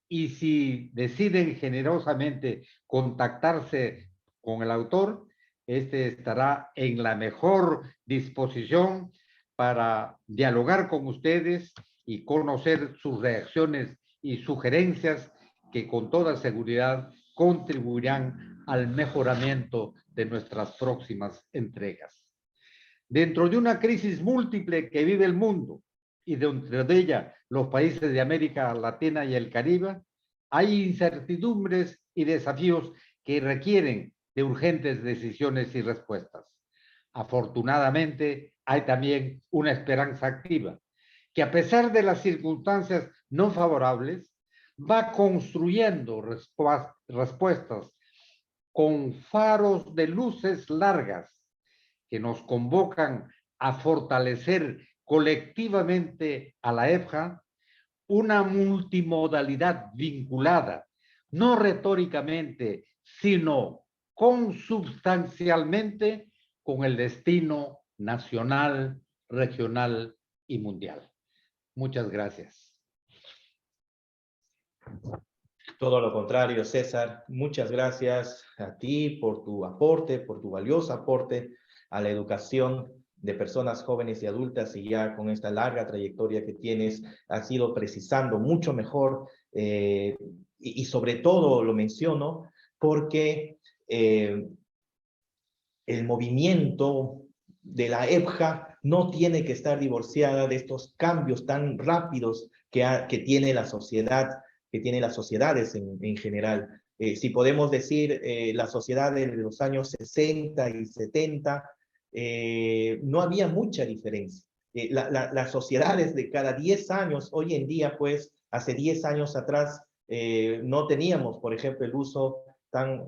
Y si deciden generosamente contactarse con el autor, este estará en la mejor disposición para dialogar con ustedes y conocer sus reacciones y sugerencias que con toda seguridad contribuirán al mejoramiento de nuestras próximas entregas. Dentro de una crisis múltiple que vive el mundo y dentro de ella los países de América Latina y el Caribe, hay incertidumbres y desafíos que requieren de urgentes decisiones y respuestas. Afortunadamente, hay también una esperanza activa, que a pesar de las circunstancias no favorables, va construyendo respuestas con faros de luces largas que nos convocan a fortalecer colectivamente a la EFJA una multimodalidad vinculada, no retóricamente, sino consubstancialmente con el destino nacional, regional y mundial. Muchas gracias. Todo lo contrario, César. Muchas gracias a ti por tu aporte, por tu valioso aporte a la educación de personas jóvenes y adultas, y ya con esta larga trayectoria que tienes, has ido precisando mucho mejor, y sobre todo lo menciono porque el movimiento de la EFJA no tiene que estar divorciada de estos cambios tan rápidos que tiene la sociedad, que tienen las sociedades en general. Si podemos decir, la sociedad de los años 60 y 70, no había mucha diferencia. Las sociedades de cada 10 años, hoy en día, pues, hace 10 años atrás, no teníamos, por ejemplo, el uso tan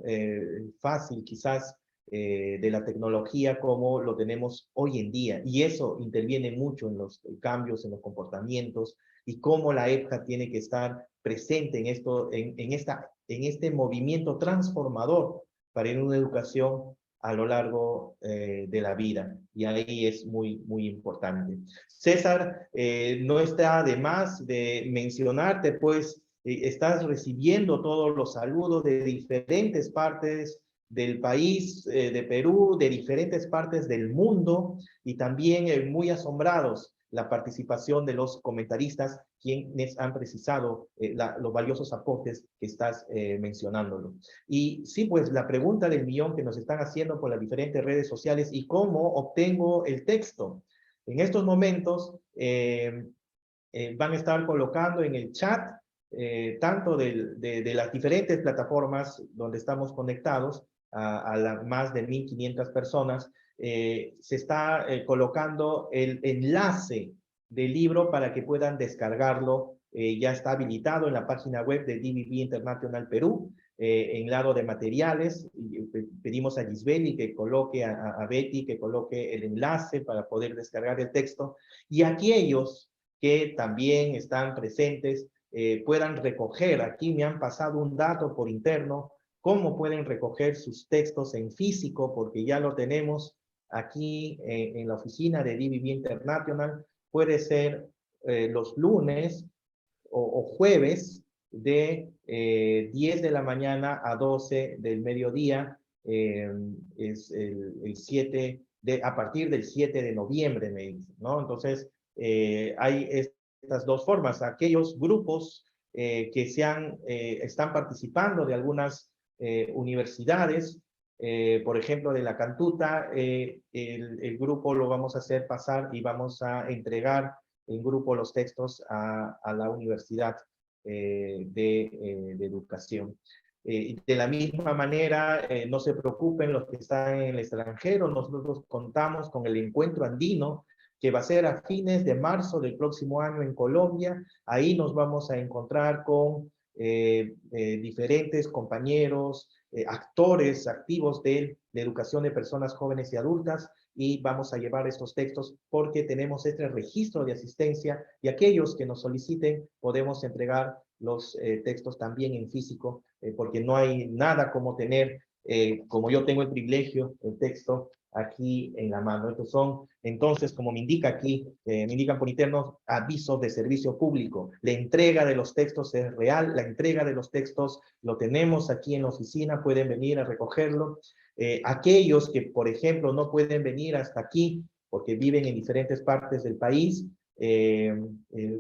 fácil, quizás, de la tecnología como lo tenemos hoy en día. Y eso interviene mucho en los cambios, en los comportamientos, y cómo la EFJA tiene que estar presente en este movimiento transformador para una educación a lo largo de la vida. Y ahí es muy, muy importante. César, no está de más de mencionarte, pues estás recibiendo todos los saludos de diferentes partes del país, de Perú, de diferentes partes del mundo, y también muy asombrados la participación de los comentaristas, quienes han precisado los valiosos aportes que estás mencionándolo. Y sí, pues la pregunta del millón que nos están haciendo por las diferentes redes sociales: ¿y cómo obtengo el texto? En estos momentos van a estar colocando en el chat, tanto de las diferentes plataformas donde estamos conectados, a más de 1.500 personas, se está colocando el enlace del libro para que puedan descargarlo. Ya está habilitado en la página web de DBV International Perú, en lado de materiales. Pedimos a Gisbeli que coloque, a Betty que coloque el enlace para poder descargar el texto, y aquellos que también están presentes puedan recoger. Aquí me han pasado un dato por interno, cómo pueden recoger sus textos en físico, porque ya lo tenemos aquí en la oficina de DBV International. Puede ser los lunes o jueves de 10 de la mañana a 12 del mediodía, es el 7 a partir del 7 de noviembre, me dicen, ¿no? Entonces, hay estas dos formas. Aquellos grupos que están participando de algunas universidades, por ejemplo, de la Cantuta, el grupo lo vamos a hacer pasar y vamos a entregar en grupo los textos a la Universidad de Educación. De la misma manera, no se preocupen los que están en el extranjero, nosotros contamos con el Encuentro Andino, que va a ser a fines de marzo del próximo año en Colombia. Ahí nos vamos a encontrar con diferentes compañeros, actores activos de la educación de personas jóvenes y adultas, y vamos a llevar estos textos porque tenemos este registro de asistencia y aquellos que nos soliciten podemos entregar los textos también en físico, porque no hay nada como tener, como yo tengo el privilegio, el texto aquí en la mano. Estos son, entonces, como me indica aquí, me indican por interno, avisos de servicio público. La entrega de los textos es real, la entrega de los textos lo tenemos aquí en la oficina, pueden venir a recogerlo. Aquellos que, por ejemplo, no pueden venir hasta aquí porque viven en diferentes partes del país,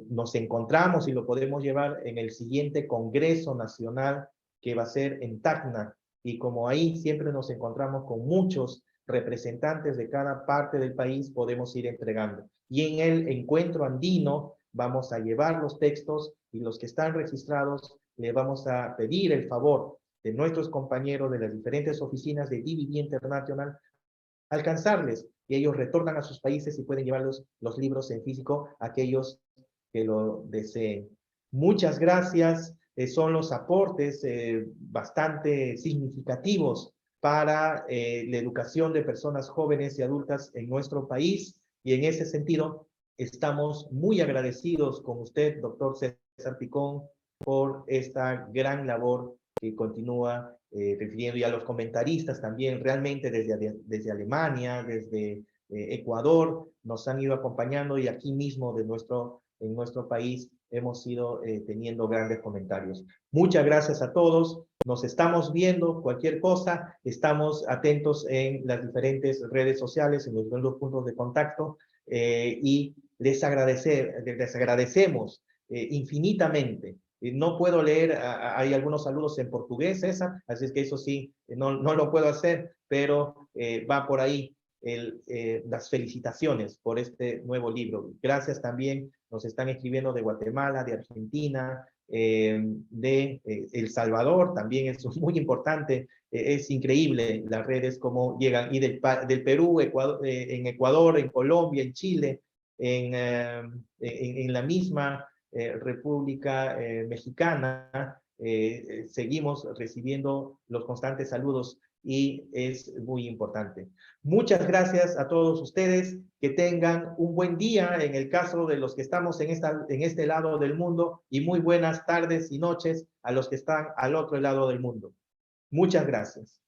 nos encontramos y lo podemos llevar en el siguiente Congreso Nacional que va a ser en Tacna, y como ahí siempre nos encontramos con muchos representantes de cada parte del país, podemos ir entregando. Y en el encuentro andino vamos a llevar los textos y los que están registrados le vamos a pedir el favor de nuestros compañeros de las diferentes oficinas de DBV International alcanzarles, y ellos retornan a sus países y pueden llevar los libros en físico a aquellos que lo deseen. Muchas gracias, son los aportes bastante significativos para la educación de personas jóvenes y adultas en nuestro país, y en ese sentido estamos muy agradecidos con usted, doctor César Picón, por esta gran labor que continúa refiriendo, y a los comentaristas también, realmente desde Alemania, desde Ecuador, nos han ido acompañando, y aquí mismo en nuestro país hemos ido teniendo grandes comentarios. Muchas gracias a todos, nos estamos viendo, cualquier cosa, estamos atentos en las diferentes redes sociales, en los nuevos puntos de contacto, y les agradecemos infinitamente. No puedo leer, hay algunos saludos en portugués, César, así es que eso sí, no lo puedo hacer, pero va por ahí las felicitaciones por este nuevo libro. Gracias también, nos están escribiendo de Guatemala, de Argentina, de El Salvador, también es muy importante, es increíble las redes como llegan, y del Perú, en Ecuador, en Colombia, en Chile, en la misma República Mexicana, seguimos recibiendo los constantes saludos, y es muy importante. Muchas gracias a todos ustedes, que tengan un buen día en el caso de los que estamos en este lado del mundo, y muy buenas tardes y noches a los que están al otro lado del mundo. Muchas gracias.